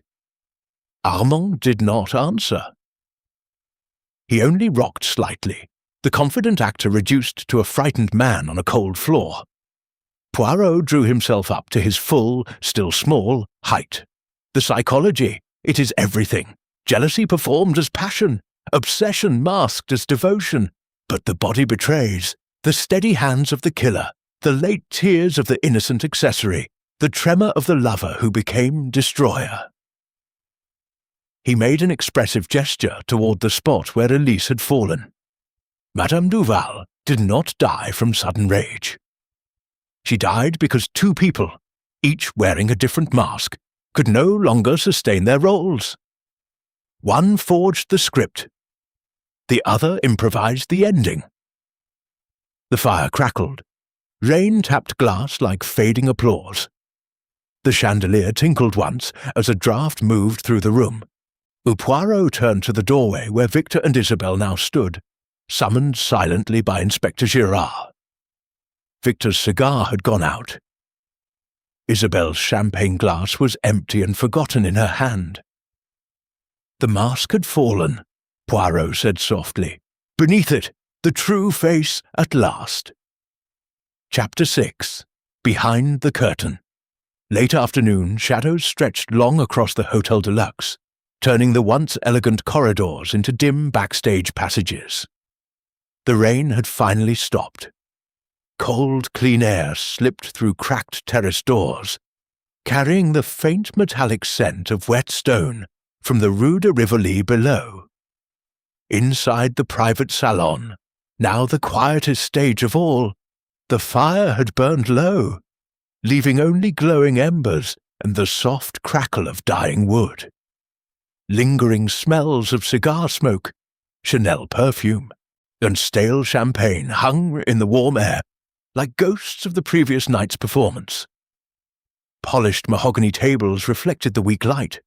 S1: Armand did not answer. He only rocked slightly, the confident actor reduced to a frightened man on a cold floor. Poirot drew himself up to his full, still small, height. The psychology, it is everything. Jealousy performed as passion, obsession masked as devotion. But the body betrays, the steady hands of the killer, the late tears of the innocent accessory, the tremor of the lover who became destroyer. He made an expressive gesture toward the spot where Elise had fallen. Madame Duval did not die from sudden rage. She died because two people, each wearing a different mask, could no longer sustain their roles. One forged the script. The other improvised the ending. The fire crackled. Rain tapped glass like fading applause. The chandelier tinkled once as a draught moved through the room. Poirot turned to the doorway where Victor and Isabelle now stood, summoned silently by Inspector Girard. Victor's cigar had gone out. Isabelle's champagne glass was empty and forgotten in her hand. The mask had fallen, Poirot said softly. Beneath it, the true face at last. Chapter 6. Behind the Curtain. Late afternoon, shadows stretched long across the Hotel de Luxe, turning the once elegant corridors into dim backstage passages. The rain had finally stopped. Cold, clean air slipped through cracked terrace doors, carrying the faint metallic scent of wet stone from the Rue de Rivoli below. Inside the private salon, now the quietest stage of all, the fire had burned low, leaving only glowing embers and the soft crackle of dying wood. Lingering smells of cigar smoke, Chanel perfume, and stale champagne hung in the warm air like ghosts of the previous night's performance. Polished mahogany tables reflected the weak light.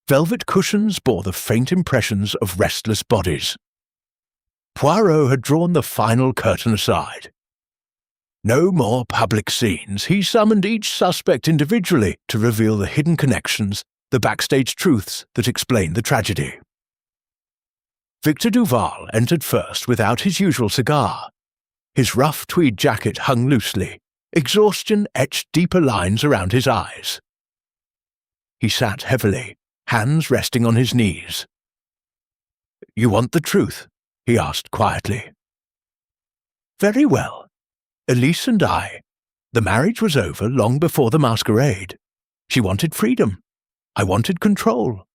S1: Velvet cushions bore the faint impressions of restless bodies. Poirot had drawn the final curtain aside. No more public scenes. He summoned each suspect individually to reveal the hidden connections, the backstage truths that explain the tragedy. Victor Duval entered first without his usual cigar. His rough tweed jacket hung loosely. Exhaustion etched deeper lines around his eyes. He sat heavily, hands resting on his knees. "You want the truth?" he asked quietly. "Very well. Elise and the marriage was over long before the masquerade. She wanted freedom. I wanted control.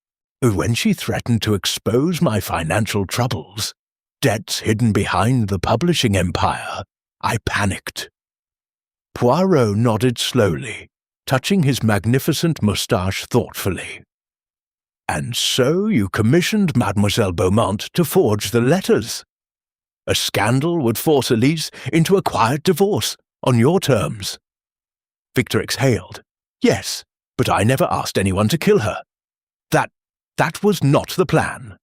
S1: When she threatened to expose my financial troubles, debts hidden behind the publishing empire, I panicked." Poirot nodded slowly, touching his magnificent moustache thoughtfully. "And so you commissioned Mademoiselle Beaumont to forge the letters. A scandal would force Elise into a quiet divorce, on your terms." Victor exhaled. "Yes, but I never asked anyone to kill her. That was not the plan."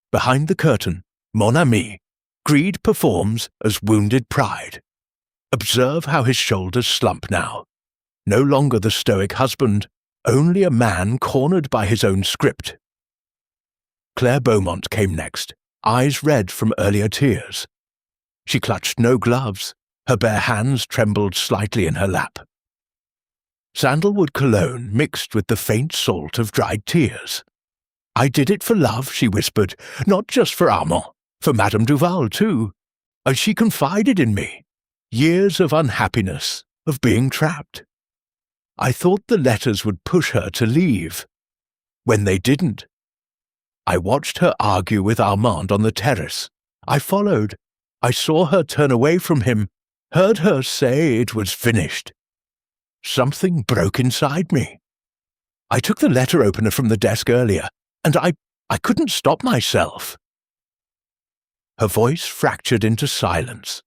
S1: Behind the curtain, mon ami, greed performs as wounded pride. Observe how his shoulders slump now. No longer the stoic husband, only a man cornered by his own script. Claire Beaumont came next, eyes red from earlier tears. She clutched no gloves, her bare hands trembled slightly in her lap. Sandalwood cologne mixed with the faint salt of dried tears. "I did it for love," she whispered, "not just for Armand, for Madame Duval too. She confided in me. Years of unhappiness, of being trapped. I thought the letters would push her to leave. When they didn't. I watched her argue with Armand on the terrace. I followed. I saw her turn away from him, heard her say it was finished. Something broke inside me. I took the letter opener from the desk earlier, and I couldn't stop myself." Her voice fractured into silence.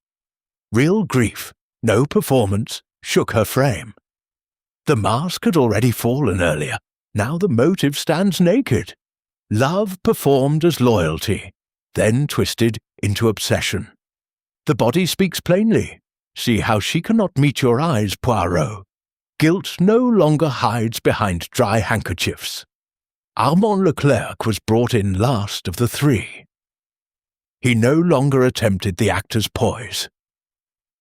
S1: Real grief, no performance, shook her frame. The mask had already fallen earlier. Now the motive stands naked. Love performed as loyalty, then twisted into obsession. The body speaks plainly. See how she cannot meet your eyes, Poirot. Guilt no longer hides behind dry handkerchiefs. Armand Leclerc was brought in last of the three. He no longer attempted the actor's poise.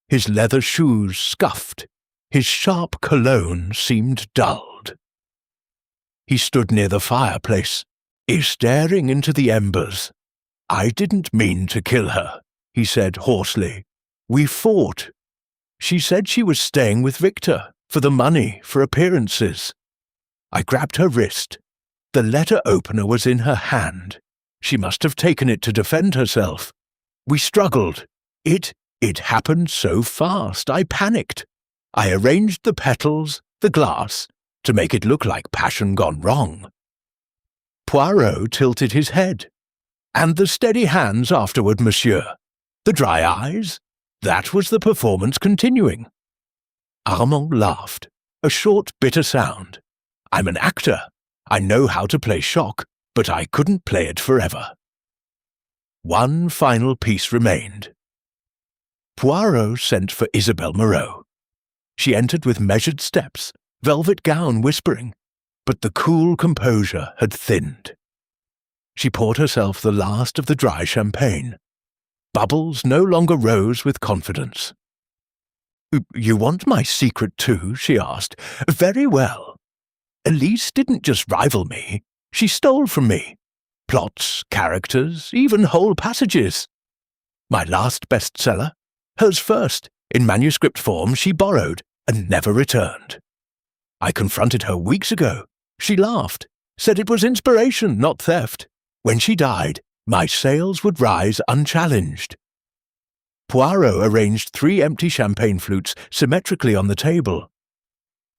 S1: His leather shoes scuffed. His sharp cologne seemed dulled. He stood near the fireplace, staring into the embers. "I didn't mean to kill her," he said hoarsely. "We fought. She said she was staying with Victor, for the money, for appearances. I grabbed her wrist. The letter opener was in her hand. She must have taken it to defend herself. We struggled. It happened so fast, I panicked. I arranged the petals, the glass, to make it look like passion gone wrong." Poirot tilted his head. "And the steady hands afterward, monsieur. The dry eyes? That was the performance continuing." Armand laughed, a short, bitter sound. "I'm an actor. I know how to play shock, but I couldn't play it forever." One final piece remained. Poirot sent for Isabelle Moreau. She entered with measured steps, velvet gown whispering, but the cool composure had thinned. She poured herself the last of the dry champagne. Bubbles no longer rose with confidence. "You want my secret too?" she asked. "Very well. Elise didn't just rival me. She stole from me. Plots, characters, even whole passages. My last bestseller, hers first, in manuscript form she borrowed and never returned. I confronted her weeks ago. She laughed, said it was inspiration, not theft. When she died, my sales would rise unchallenged." Poirot arranged 3 empty champagne flutes symmetrically on the table.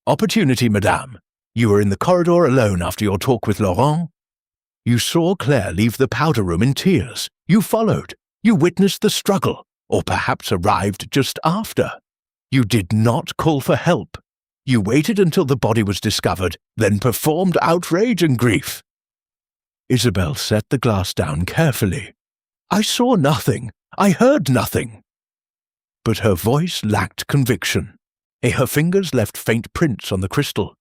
S1: "Opportunity, madame. You were in the corridor alone after your talk with Laurent. You saw Claire leave the powder room in tears. You followed. You witnessed the struggle, or perhaps arrived just after. You did not call for help. You waited until the body was discovered, then performed outrage and grief." Isabelle set the glass down carefully. "I saw nothing. I heard nothing." But her voice lacked conviction. Her fingers left faint prints on the crystal.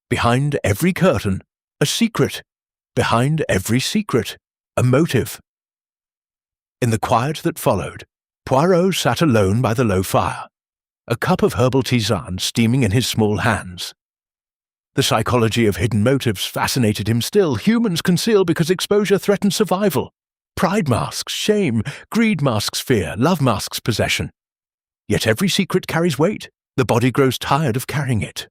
S1: Behind every curtain, a secret. Behind every secret, a motive. In the quiet that followed, Poirot sat alone by the low fire, a cup of herbal tisane steaming in his small hands. The psychology of hidden motives fascinated him still. Humans conceal because exposure threatens survival. Pride masks shame, greed masks fear, love masks possession. Yet every secret carries weight. The body grows tired of carrying it.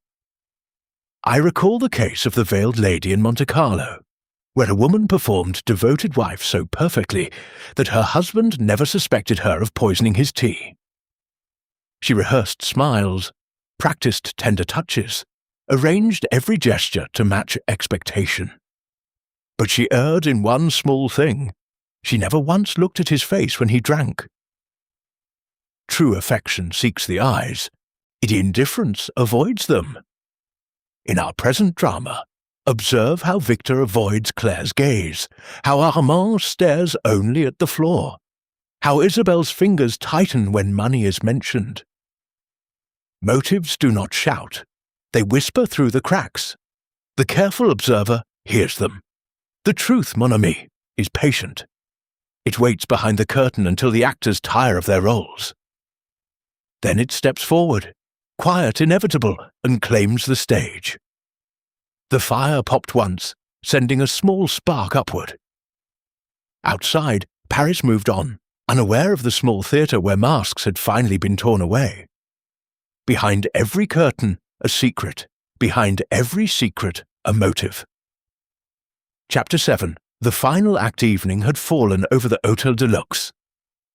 S1: I recall the case of the veiled lady in Monte Carlo, where a woman performed devoted wife so perfectly that her husband never suspected her of poisoning his tea. She rehearsed smiles, practiced tender touches, arranged every gesture to match expectation. But she erred in one small thing. She never once looked at his face when he drank. True affection seeks the eyes. Indifference avoids them. In our present drama, observe how Victor avoids Claire's gaze, how Armand stares only at the floor, how Isabelle's fingers tighten when money is mentioned. Motives do not shout. They whisper through the cracks. The careful observer hears them. The truth, mon ami, is patient. It waits behind the curtain until the actors tire of their roles. Then it steps forward, quiet, inevitable, and claims the stage. The fire popped once, sending a small spark upward. Outside, Paris moved on, unaware of the small theatre where masks had finally been torn away. Behind every curtain, a secret. Behind every secret, a motive. Chapter 7. The final act evening had fallen over the Hôtel de Luxe.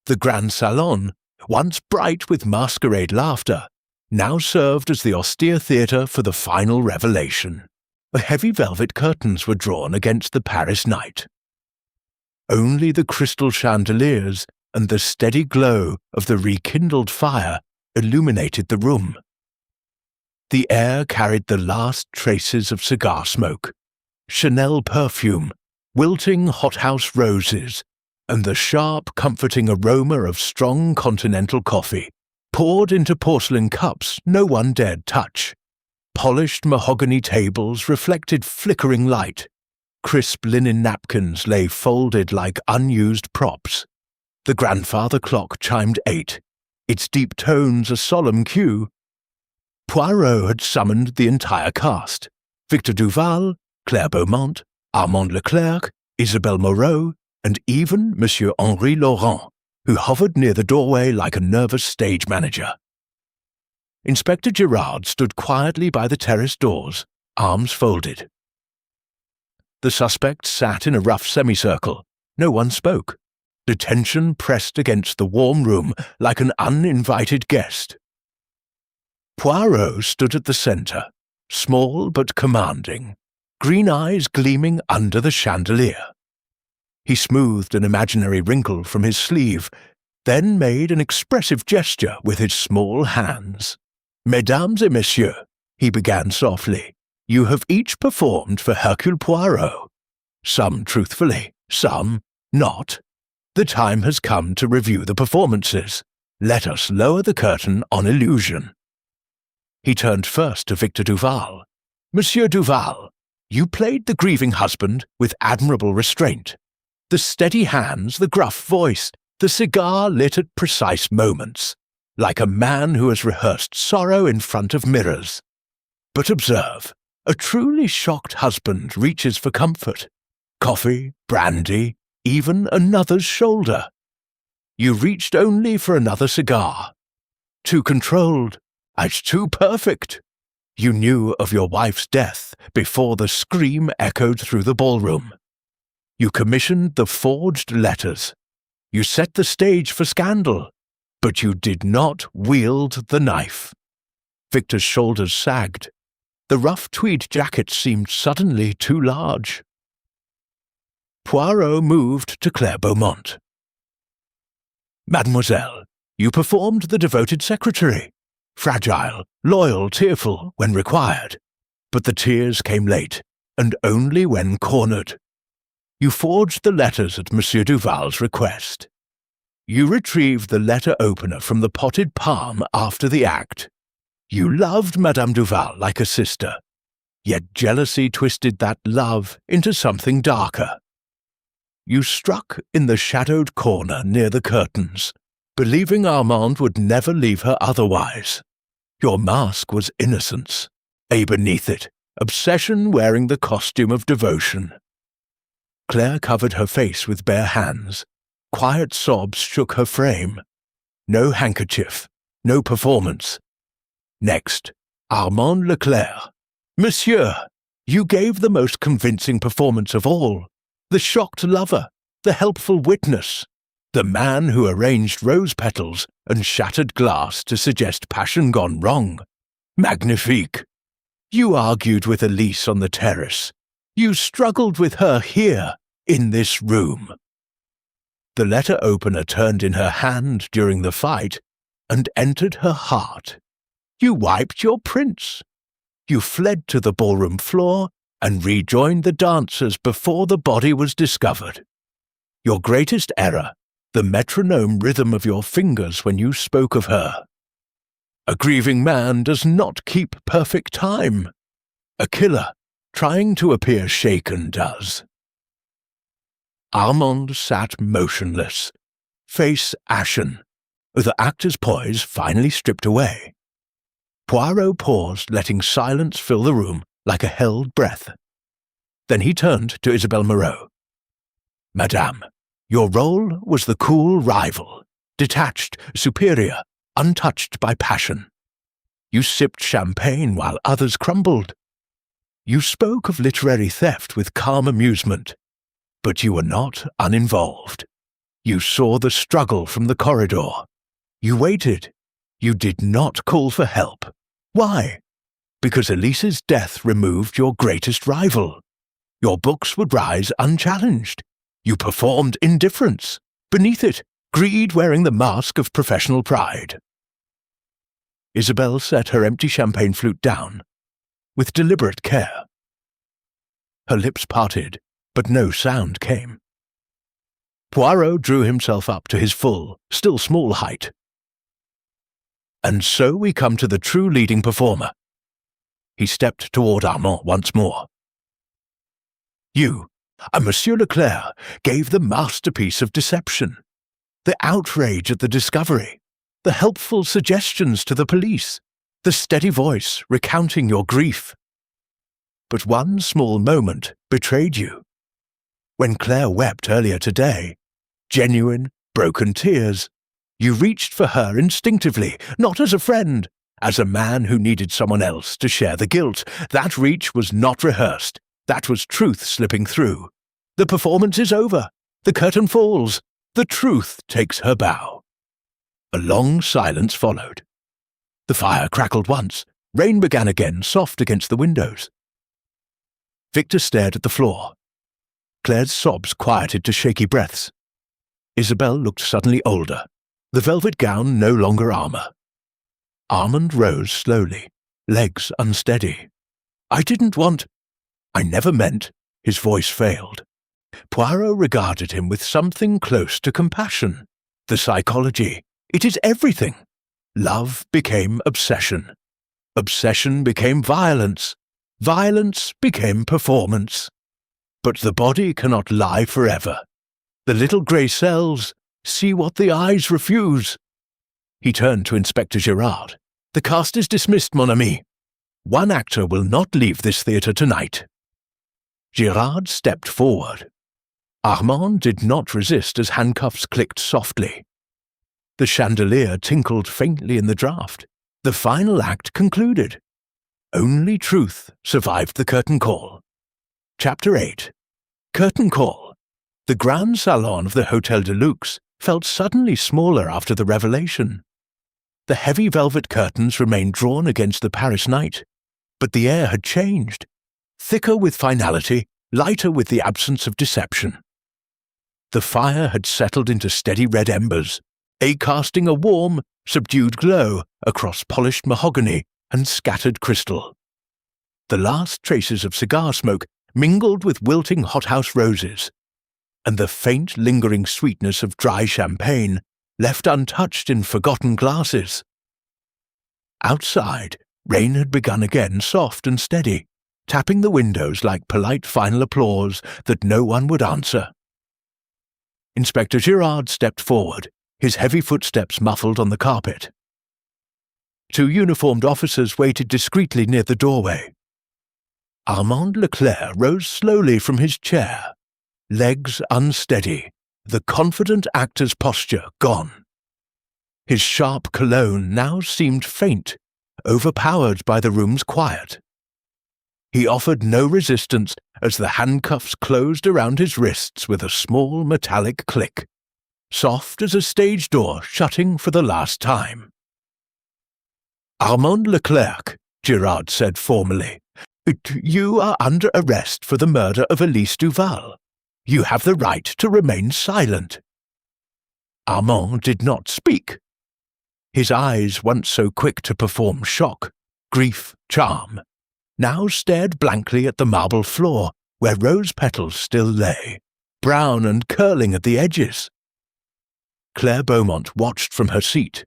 S1: The Grand Salon, once bright with masquerade laughter, now served as the austere theatre for the final revelation. Heavy velvet curtains were drawn against the Paris night. Only the crystal chandeliers and the steady glow of the rekindled fire illuminated the room. The air carried the last traces of cigar smoke, Chanel perfume, wilting hothouse roses, and the sharp, comforting aroma of strong continental coffee, poured into porcelain cups no one dared touch. Polished mahogany tables reflected flickering light. Crisp linen napkins lay folded like unused props. The grandfather clock chimed 8, its deep tones a solemn cue. Poirot had summoned the entire cast: Victor Duval, Claire Beaumont, Armand Leclerc, Isabelle Moreau, and even Monsieur Henri Laurent, who hovered near the doorway like a nervous stage manager. Inspector Girard stood quietly by the terrace doors, arms folded. The suspects sat in a rough semicircle. No one spoke. The tension pressed against the warm room like an uninvited guest. Poirot stood at the centre, small but commanding, green eyes gleaming under the chandelier. He smoothed an imaginary wrinkle from his sleeve, then made an expressive gesture with his small hands. "Mesdames et messieurs," he began softly, "you have each performed for Hercule Poirot. Some truthfully, some not. The time has come to review the performances. Let us lower the curtain on illusion." He turned first to Victor Duval. "Monsieur Duval, you played the grieving husband with admirable restraint. The steady hands, the gruff voice, the cigar lit at precise moments, like a man who has rehearsed sorrow in front of mirrors. But observe, a truly shocked husband reaches for comfort. Coffee, brandy, even another's shoulder. You reached only for another cigar. Too controlled, it's too perfect. You knew of your wife's death before the scream echoed through the ballroom. You commissioned the forged letters. You set the stage for scandal, but you did not wield the knife." Victor's shoulders sagged. The rough tweed jacket seemed suddenly too large. Poirot moved to Claire Beaumont. "Mademoiselle, you performed the devoted secretary. Fragile, loyal, tearful when required. But the tears came late, and only when cornered. You forged the letters at Monsieur Duval's request. You retrieved the letter opener from the potted palm after the act. You loved Madame Duval like a sister, yet jealousy twisted that love into something darker. You struck in the shadowed corner near the curtains, believing Armand would never leave her otherwise. Your mask was innocence, a beneath it, obsession wearing the costume of devotion." Claire covered her face with bare hands. Quiet sobs shook her frame. No handkerchief, no performance. Next, Armand Leclerc. "Monsieur, you gave the most convincing performance of all. The shocked lover, the helpful witness, the man who arranged rose petals and shattered glass to suggest passion gone wrong. Magnifique! You argued with Elise on the terrace. You struggled with her here, in this room. The letter opener turned in her hand during the fight and entered her heart. You wiped your prints. You fled to the ballroom floor and rejoined the dancers before the body was discovered. Your greatest error, the metronome rhythm of your fingers when you spoke of her. A grieving man does not keep perfect time. A killer, trying to appear shaken, does." Armand sat motionless, face ashen, the actor's poise finally stripped away. Poirot paused, letting silence fill the room like a held breath. Then he turned to Isabelle Moreau. "Madame, your role was the cool rival, detached, superior, untouched by passion. You sipped champagne while others crumbled. You spoke of literary theft with calm amusement, but you were not uninvolved. You saw the struggle from the corridor. You waited. You did not call for help. Why? Because Elise's death removed your greatest rival. Your books would rise unchallenged. You performed indifference. Beneath it, greed wearing the mask of professional pride. Isabel set her empty champagne flute down, with deliberate care. Her lips parted, but no sound came. Poirot drew himself up to his full, still small height. And so we come to the true leading performer. He stepped toward Armand once more. You, Monsieur Leclerc, gave the masterpiece of deception, the outrage at the discovery, the helpful suggestions to the police, the steady voice recounting your grief. But one small moment betrayed you. When Claire wept earlier today, genuine, broken tears, you reached for her instinctively, not as a friend, as a man who needed someone else to share the guilt. That reach was not rehearsed. That was truth slipping through. The performance is over. The curtain falls. The truth takes her bow. A long silence followed. The fire crackled once. Rain began again, soft against the windows. Victor stared at the floor. Claire's sobs quieted to shaky breaths. Isabel looked suddenly older, the velvet gown no longer armor. Armand rose slowly, legs unsteady. I never meant, his voice failed. Poirot regarded him with something close to compassion. The psychology, it is everything. Love became obsession. Obsession became violence. Violence became performance. But the body cannot lie forever. The little grey cells see what the eyes refuse. He turned to Inspector Girard. The cast is dismissed, mon ami. One actor will not leave this theatre tonight. Girard stepped forward. Armand did not resist as handcuffs clicked softly. The chandelier tinkled faintly in the draught. The final act concluded. Only truth survived the curtain call. Chapter 8. Curtain Call. The grand salon of the Hôtel de Luxe felt suddenly smaller after the revelation. The heavy velvet curtains remained drawn against the Paris night, but the air had changed, thicker with finality, lighter with the absence of deception. The fire had settled into steady red embers, casting a warm, subdued glow across polished mahogany and scattered crystal. The last traces of cigar smoke mingled with wilting hothouse roses, and the faint lingering sweetness of dry champagne left untouched in forgotten glasses. Outside, rain had begun again, soft and steady, tapping the windows like polite final applause that no one would answer. Inspector Girard stepped forward, his heavy footsteps muffled on the carpet. Two uniformed officers waited discreetly near the doorway. Armand Leclerc rose slowly from his chair, legs unsteady, the confident actor's posture gone. His sharp cologne now seemed faint, overpowered by the room's quiet. He offered no resistance as the handcuffs closed around his wrists with a small metallic click, soft as a stage door shutting for the last time. Armand Leclerc, Girard said formally, you are under arrest for the murder of Elise Duval. You have the right to remain silent. Armand did not speak. His eyes, once so quick to perform shock, grief, charm, now stared blankly at the marble floor where rose petals still lay, brown and curling at the edges. Claire Beaumont watched from her seat,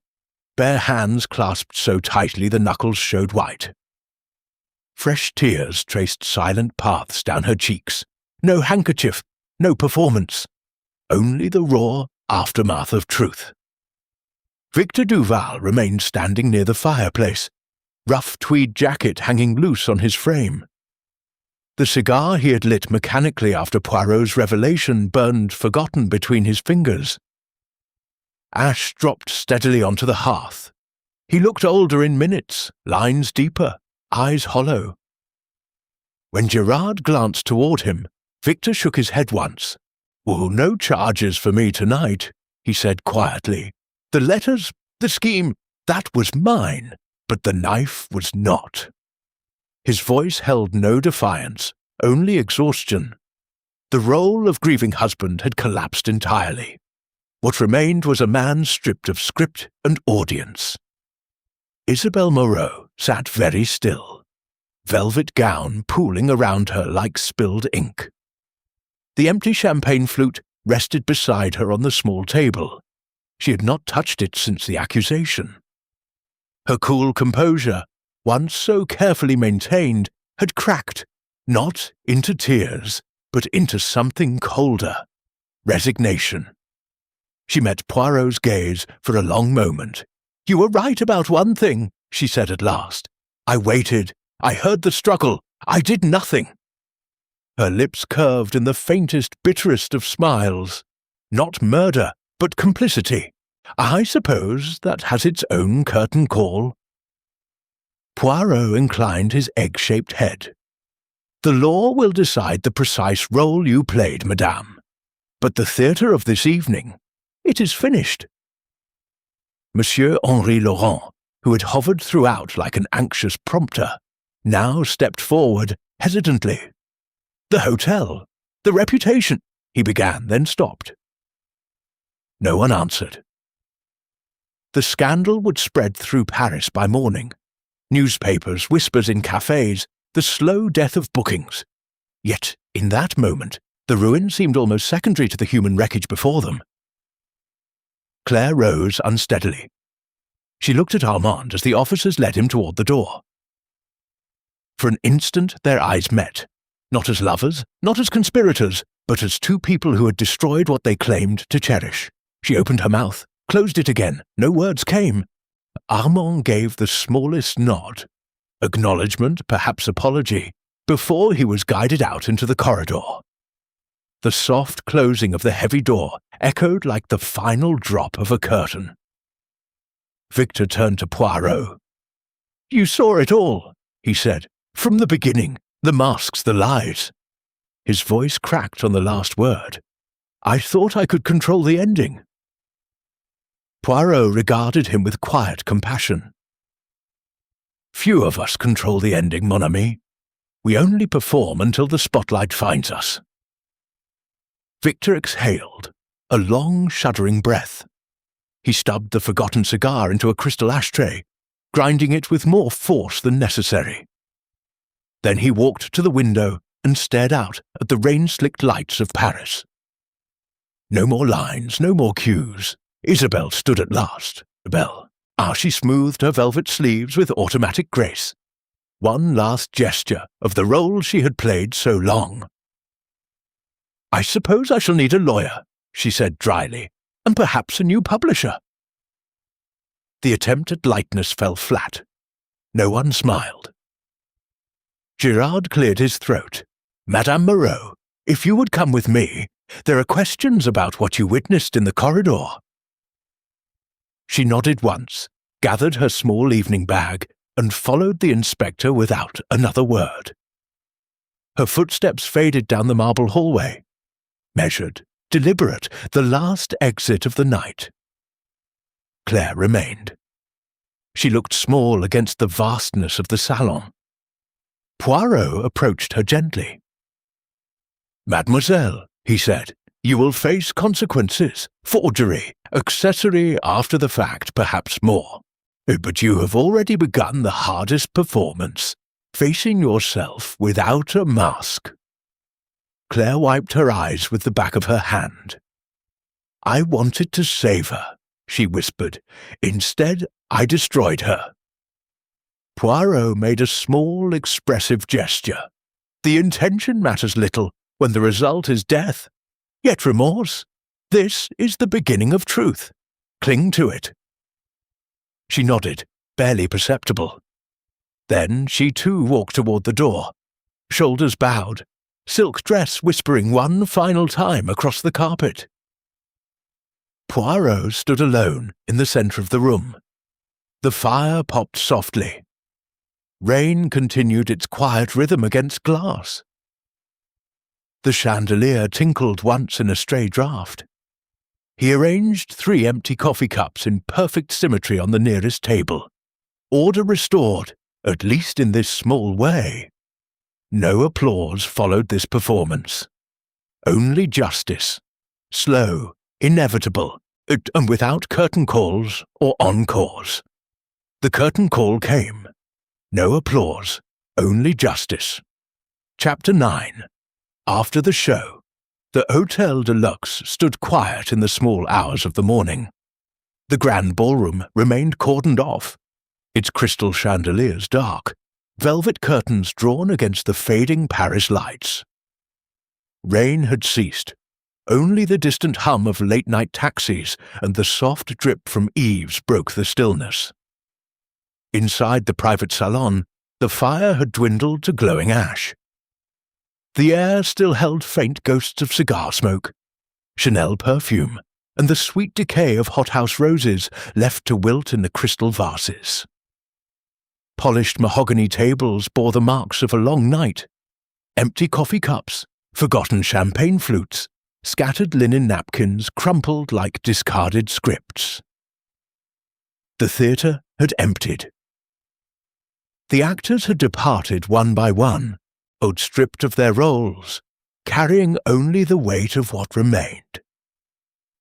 S1: bare hands clasped so tightly the knuckles showed white. Fresh tears traced silent paths down her cheeks. No handkerchief, no performance, only the raw aftermath of truth. Victor Duval remained standing near the fireplace, rough tweed jacket hanging loose on his frame. The cigar he had lit mechanically after Poirot's revelation burned forgotten between his fingers. Ash dropped steadily onto the hearth. He looked older in minutes, lines deeper, eyes hollow. When Girard glanced toward him, Victor shook his head once. No charges for me tonight, he said quietly. The letters, the scheme, that was mine, but the knife was not. His voice held no defiance, only exhaustion. The role of grieving husband had collapsed entirely. What remained was a man stripped of script and audience. Isabelle Moreau sat very still, velvet gown pooling around her like spilled ink. The empty champagne flute rested beside her on the small table. She had not touched it since the accusation. Her cool composure, once so carefully maintained, had cracked, not into tears, but into something colder, resignation. She met Poirot's gaze for a long moment. "You were right about one thing," she said at last. "I waited. I heard the struggle. I did nothing." Her lips curved in the faintest, bitterest of smiles. Not murder, but complicity. I suppose that has its own curtain call. Poirot inclined his egg-shaped head. "The law will decide the precise role you played, madame. But the theatre of this evening, it is finished." Monsieur Henri Laurent, who had hovered throughout like an anxious prompter, now stepped forward hesitantly. "The hotel, the reputation," he began, then stopped. No one answered. The scandal would spread through Paris by morning. Newspapers, whispers in cafes, the slow death of bookings. Yet, in that moment, the ruin seemed almost secondary to the human wreckage before them. Claire rose unsteadily. She looked at Armand as the officers led him toward the door. For an instant their eyes met, not as lovers, not as conspirators, but as two people who had destroyed what they claimed to cherish. She opened her mouth, closed it again. No words came. Armand gave the smallest nod, acknowledgement, perhaps apology, before he was guided out into the corridor. The soft closing of the heavy door echoed like the final drop of a curtain. Victor turned to Poirot. "You saw it all," he said, "from the beginning, the masks, the lies." His voice cracked on the last word. "I thought I could control the ending." Poirot regarded him with quiet compassion. "Few of us control the ending, mon ami. We only perform until the spotlight finds us." Victor exhaled, a long, shuddering breath. He stubbed the forgotten cigar into a crystal ashtray, grinding it with more force than necessary. Then he walked to the window and stared out at the rain-slicked lights of Paris. No more lines, no more cues. Isabelle stood at last. She smoothed her velvet sleeves with automatic grace. One last gesture of the role she had played so long. "I suppose I shall need a lawyer," she said dryly, "and perhaps a new publisher." The attempt at lightness fell flat. No one smiled. Girard cleared his throat. "Madame Moreau, if you would come with me, there are questions about what you witnessed in the corridor." She nodded once, gathered her small evening bag, and followed the inspector without another word. Her footsteps faded down the marble hallway. Measured, deliberate, the last exit of the night. Claire remained. She looked small against the vastness of the salon. Poirot approached her gently. "Mademoiselle," he said, "you will face consequences, forgery, accessory after the fact, perhaps more. But you have already begun the hardest performance, facing yourself without a mask." Claire wiped her eyes with the back of her hand. "I wanted to save her," she whispered. "Instead, I destroyed her." Poirot made a small, expressive gesture. The intention matters little when the result is death. Yet remorse? This is the beginning of truth. Cling to it. She nodded, barely perceptible. Then she too walked toward the door, shoulders bowed, silk dress whispering one final time across the carpet. Poirot stood alone in the centre of the room. The fire popped softly. Rain continued its quiet rhythm against glass. The chandelier tinkled once in a stray draught. He arranged 3 empty coffee cups in perfect symmetry on the nearest table. Order restored, at least in this small way. No applause followed this performance. Only justice. Slow, inevitable, and without curtain calls or encores. The curtain call came. No applause, only justice. Chapter 9. After the show, the Hôtel de Luxe stood quiet in the small hours of the morning. The grand ballroom remained cordoned off, its crystal chandeliers dark, velvet curtains drawn against the fading Paris lights. Rain had ceased. Only the distant hum of late-night taxis and the soft drip from eaves broke the stillness. Inside the private salon, the fire had dwindled to glowing ash. The air still held faint ghosts of cigar smoke, Chanel perfume, and the sweet decay of hothouse roses left to wilt in the crystal vases. Polished mahogany tables bore the marks of a long night. Empty coffee cups, forgotten champagne flutes, scattered linen napkins crumpled like discarded scripts. The theatre had emptied. The actors had departed one by one, outstripped of their roles, carrying only the weight of what remained.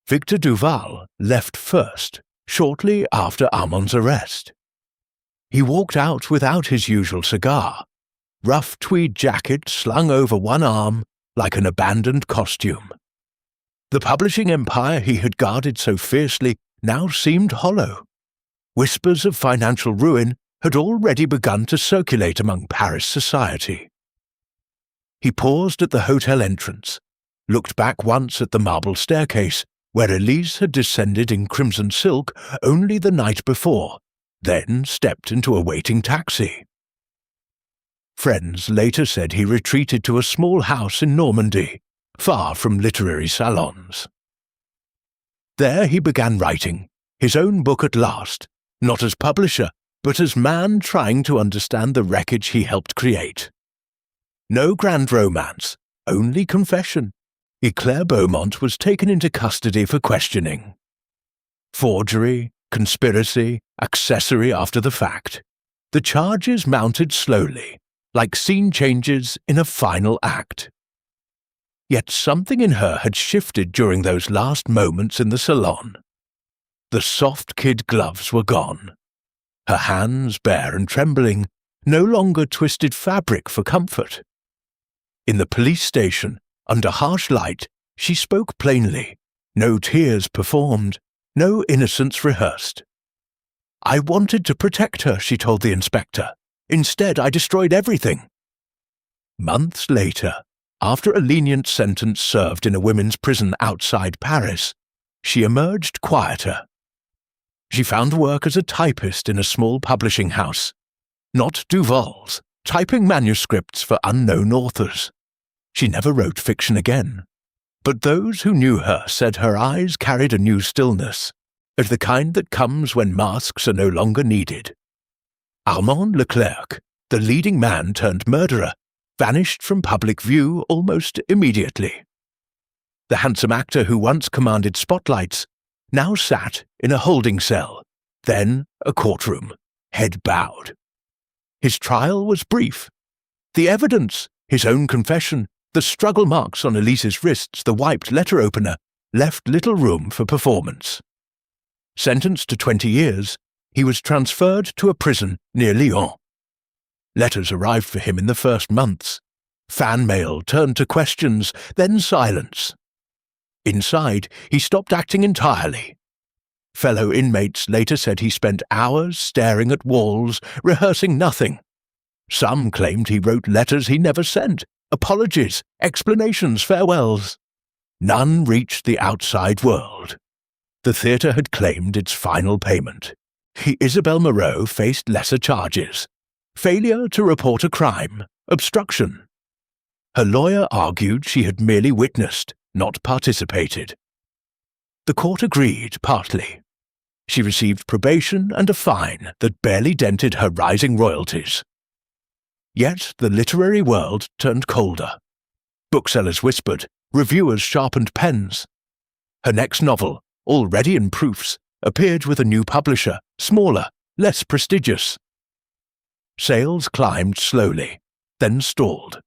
S1: Victor Duval left first, shortly after Armand's arrest. He walked out without his usual cigar, rough tweed jacket slung over one arm like an abandoned costume. The publishing empire he had guarded so fiercely now seemed hollow. Whispers of financial ruin had already begun to circulate among Paris society. He paused at the hotel entrance, looked back once at the marble staircase where Elise had descended in crimson silk only the night before, then stepped into a waiting taxi. Friends later said he retreated to a small house in Normandy, far from literary salons. There he began writing, his own book at last, not as publisher, but as man trying to understand the wreckage he helped create. No grand romance, only confession. Eclair Beaumont was taken into custody for questioning. Forgery, conspiracy, accessory after the fact. The charges mounted slowly, like scene changes in a final act. Yet something in her had shifted during those last moments in the salon. The soft kid gloves were gone. Her hands, bare and trembling, no longer twisted fabric for comfort. In the police station, under harsh light, she spoke plainly, no tears performed, no innocence rehearsed. "I wanted to protect her," she told the inspector. "Instead, I destroyed everything." Months later, after a lenient sentence served in a women's prison outside Paris, she emerged quieter. She found work as a typist in a small publishing house, not Duval's, typing manuscripts for unknown authors. She never wrote fiction again, but those who knew her said her eyes carried a new stillness, of the kind that comes when masks are no longer needed. Armand Leclerc, the leading man turned murderer, vanished from public view almost immediately. The handsome actor who once commanded spotlights now sat in a holding cell, then a courtroom, head bowed. His trial was brief. The evidence, his own confession, the struggle marks on Elise's wrists, the wiped letter opener, left little room for performance. Sentenced to 20 years, he was transferred to a prison near Lyon. Letters arrived for him in the first months. Fan mail turned to questions, then silence. Inside, he stopped acting entirely. Fellow inmates later said he spent hours staring at walls, rehearsing nothing. Some claimed he wrote letters he never sent, apologies, explanations, farewells. None reached the outside world. The theatre had claimed its final payment. Isabelle Moreau faced lesser charges. Failure to report a crime, obstruction. Her lawyer argued she had merely witnessed, not participated. The court agreed partly. She received probation and a fine that barely dented her rising royalties. Yet the literary world turned colder. Booksellers whispered, reviewers sharpened pens. Her next novel, already in proofs, appeared with a new publisher, smaller, less prestigious. Sales climbed slowly, then stalled.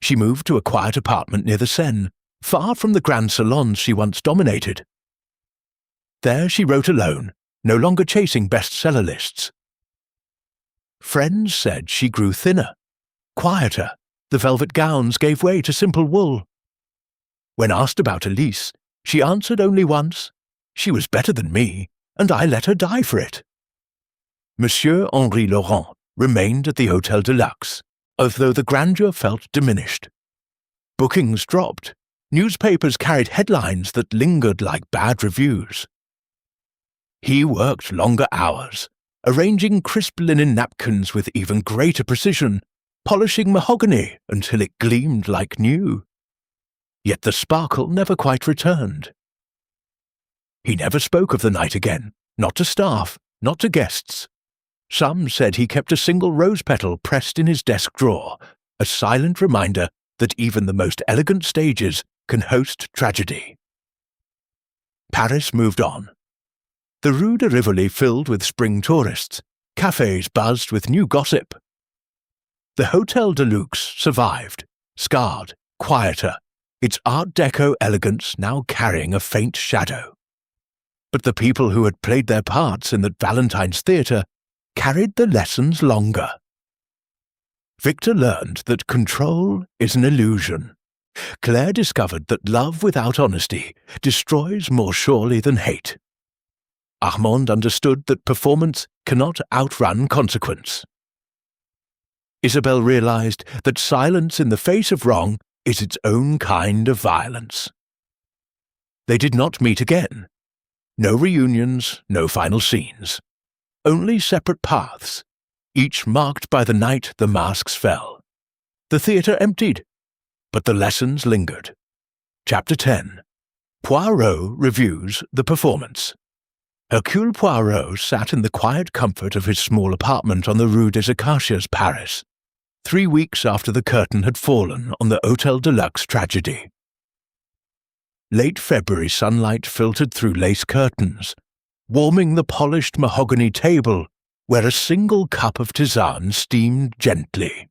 S1: She moved to a quiet apartment near the Seine, far from the grand salons she once dominated. There she wrote alone, no longer chasing bestseller lists. Friends said she grew thinner, quieter. The velvet gowns gave way to simple wool. When asked about Elise, she answered only once, "She was better than me, and I let her die for it." Monsieur Henri Laurent remained at the Hôtel de Luxe, although the grandeur felt diminished. Bookings dropped. Newspapers carried headlines that lingered like bad reviews. He worked longer hours, arranging crisp linen napkins with even greater precision, polishing mahogany until it gleamed like new. Yet the sparkle never quite returned. He never spoke of the night again, not to staff, not to guests. Some said he kept a single rose petal pressed in his desk drawer, a silent reminder that even the most elegant stages can host tragedy. Paris moved on. The Rue de Rivoli filled with spring tourists, cafes buzzed with new gossip. The Hôtel de Luxe survived, scarred, quieter, its Art Deco elegance now carrying a faint shadow. But the people who had played their parts in the Valentine's theatre carried the lessons longer. Victor learned that control is an illusion. Claire discovered that love without honesty destroys more surely than hate. Armand understood that performance cannot outrun consequence. Isabel realized that silence in the face of wrong is its own kind of violence. They did not meet again. No reunions, no final scenes. Only separate paths, each marked by the night the masks fell. The theatre emptied, but the lessons lingered. Chapter 10. Poirot reviews the performance. Hercule Poirot sat in the quiet comfort of his small apartment on the Rue des Acacias, Paris, 3 weeks after the curtain had fallen on the Hôtel de Luxe tragedy. Late February sunlight filtered through lace curtains, warming the polished mahogany table where a single cup of tisane steamed gently.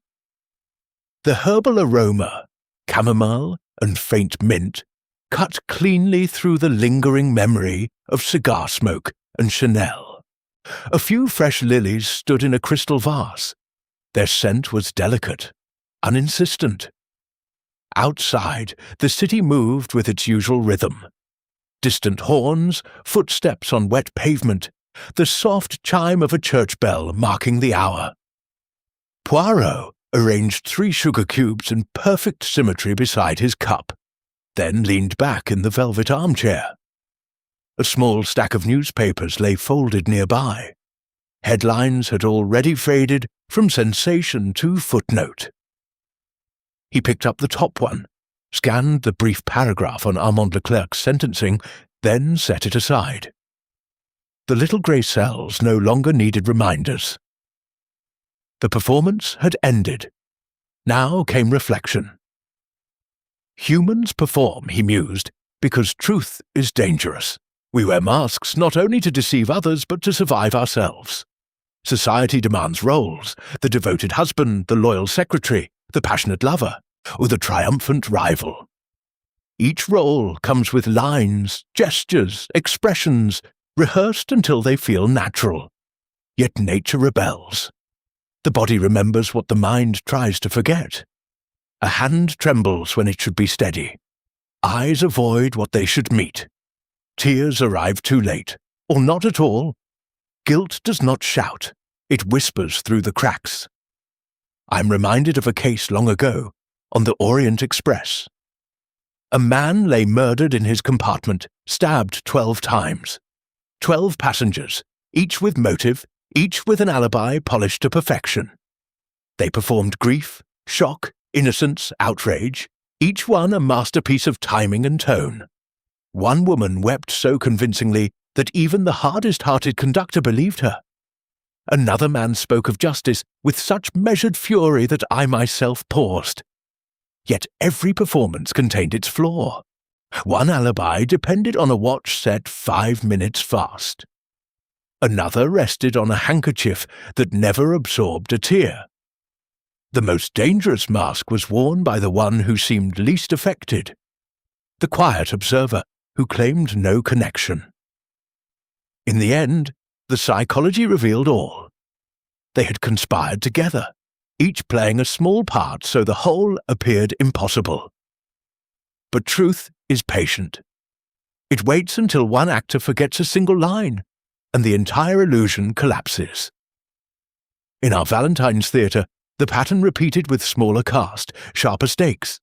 S1: The herbal aroma, chamomile and faint mint, cut cleanly through the lingering memory of cigar smoke and Chanel. A few fresh lilies stood in a crystal vase. Their scent was delicate, uninsistent. Outside, the city moved with its usual rhythm. Distant horns, footsteps on wet pavement, the soft chime of a church bell marking the hour. Poirot arranged 3 sugar cubes in perfect symmetry beside his cup, then leaned back in the velvet armchair. A small stack of newspapers lay folded nearby. Headlines had already faded from sensation to footnote. He picked up the top one, scanned the brief paragraph on Armand Leclerc's sentencing, then set it aside. The little grey cells no longer needed reminders. The performance had ended. Now came reflection. Humans perform, he mused, because truth is dangerous. We wear masks not only to deceive others but to survive ourselves. Society demands roles: the devoted husband, the loyal secretary, the passionate lover, or the triumphant rival. Each role comes with lines, gestures, expressions, rehearsed until they feel natural. Yet nature rebels. The body remembers what the mind tries to forget. A hand trembles when it should be steady. Eyes avoid what they should meet. Tears arrive too late, or not at all. Guilt does not shout. It whispers through the cracks. I'm reminded of a case long ago, on the Orient Express. A man lay murdered in his compartment, stabbed 12 times. 12 passengers, each with motive, each with an alibi polished to perfection. They performed grief, shock, innocence, outrage, each one a masterpiece of timing and tone. One woman wept so convincingly that even the hardest-hearted conductor believed her. Another man spoke of justice with such measured fury that I myself paused. Yet every performance contained its flaw. One alibi depended on a watch set 5 minutes fast. Another rested on a handkerchief that never absorbed a tear. The most dangerous mask was worn by the one who seemed least affected, the quiet observer who claimed no connection. In the end, The psychology revealed all. They had conspired together, each playing a small part so the whole appeared impossible. But truth is patient. It waits until one actor forgets a single line, and the entire illusion collapses. In our Valentines theatre, the pattern repeated with smaller cast, sharper stakes.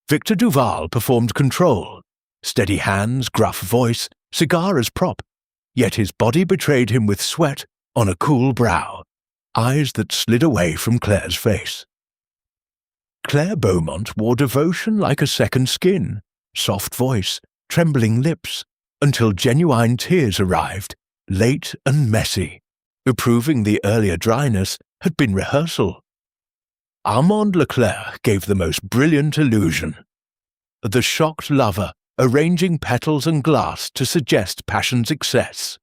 S1: Victor Duval performed control, steady hands, gruff voice, cigar as prop, yet his body betrayed him with sweat on a cool brow, eyes that slid away from Claire's face. Claire Beaumont wore devotion like a second skin, soft voice, trembling lips, until genuine tears arrived, late and messy, proving the earlier dryness had been rehearsal. Armand Leclerc gave the most brilliant illusion. The shocked lover arranging petals and glass to suggest passion's excess.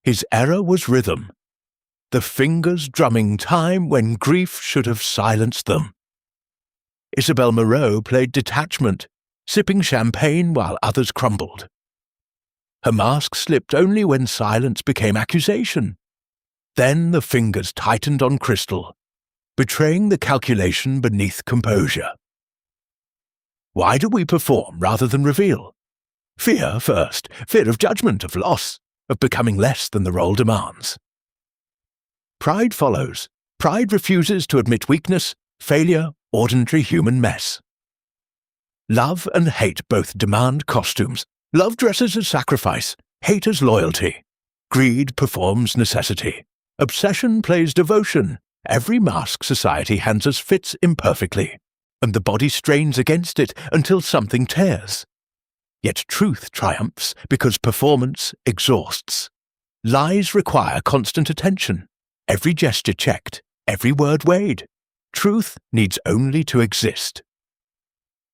S1: His error was rhythm, the fingers drumming time when grief should have silenced them. Isabelle Moreau played detachment, sipping champagne while others crumbled. Her mask slipped only when silence became accusation. Then the fingers tightened on crystal, betraying the calculation beneath composure. Why do we perform rather than reveal? Fear first, fear of judgment, of loss, of becoming less than the role demands. Pride follows. Pride refuses to admit weakness, failure, ordinary human mess. Love and hate both demand costumes. Love dresses as sacrifice, hate as loyalty. Greed performs necessity. Obsession plays devotion. Every mask society hands us fits imperfectly, and the body strains against it until something tears. Yet truth triumphs because performance exhausts. Lies require constant attention, every gesture checked, every word weighed. Truth needs only to exist.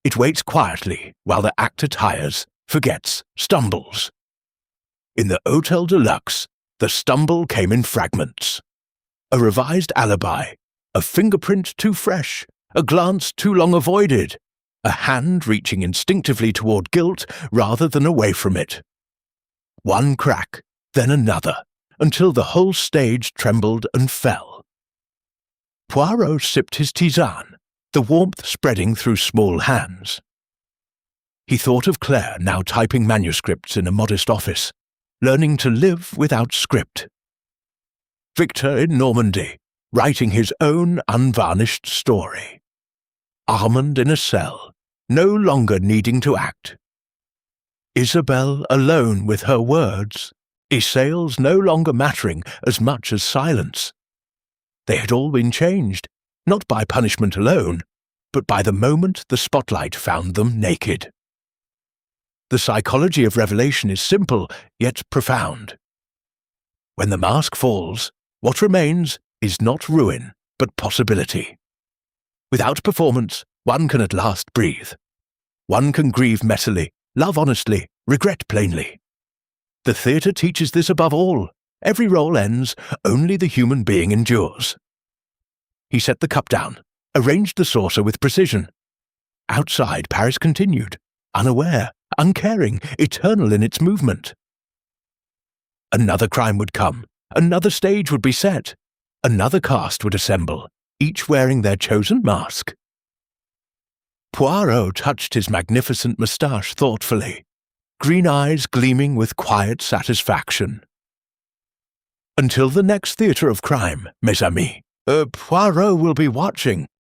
S1: It waits quietly while the actor tires, forgets, stumbles. In the Hôtel de Luxe, the stumble came in fragments. A revised alibi, a fingerprint too fresh, a glance too long avoided, a hand reaching instinctively toward guilt rather than away from it. One crack, then another, until the whole stage trembled and fell. Poirot sipped his tisane, the warmth spreading through small hands. He thought of Claire now typing manuscripts in a modest office, learning to live without script. Victor in Normandy, writing his own unvarnished story. Armand in a cell, no longer needing to act. Isabelle alone with her words, essayals no longer mattering as much as silence. They had all been changed, not by punishment alone, but by the moment the spotlight found them naked. The psychology of revelation is simple, yet profound. When the mask falls, what remains is not ruin, but possibility. Without performance, one can at last breathe. One can grieve messily, love honestly, regret plainly. The theatre teaches this above all. Every role ends, only the human being endures. He set the cup down, arranged the saucer with precision. Outside, Paris continued, unaware, uncaring, eternal in its movement. Another crime would come, another stage would be set, another cast would assemble, each wearing their chosen mask. Poirot touched his magnificent moustache thoughtfully, green eyes gleaming with quiet satisfaction. Until the next theatre of crime, mes amis, Poirot will be watching,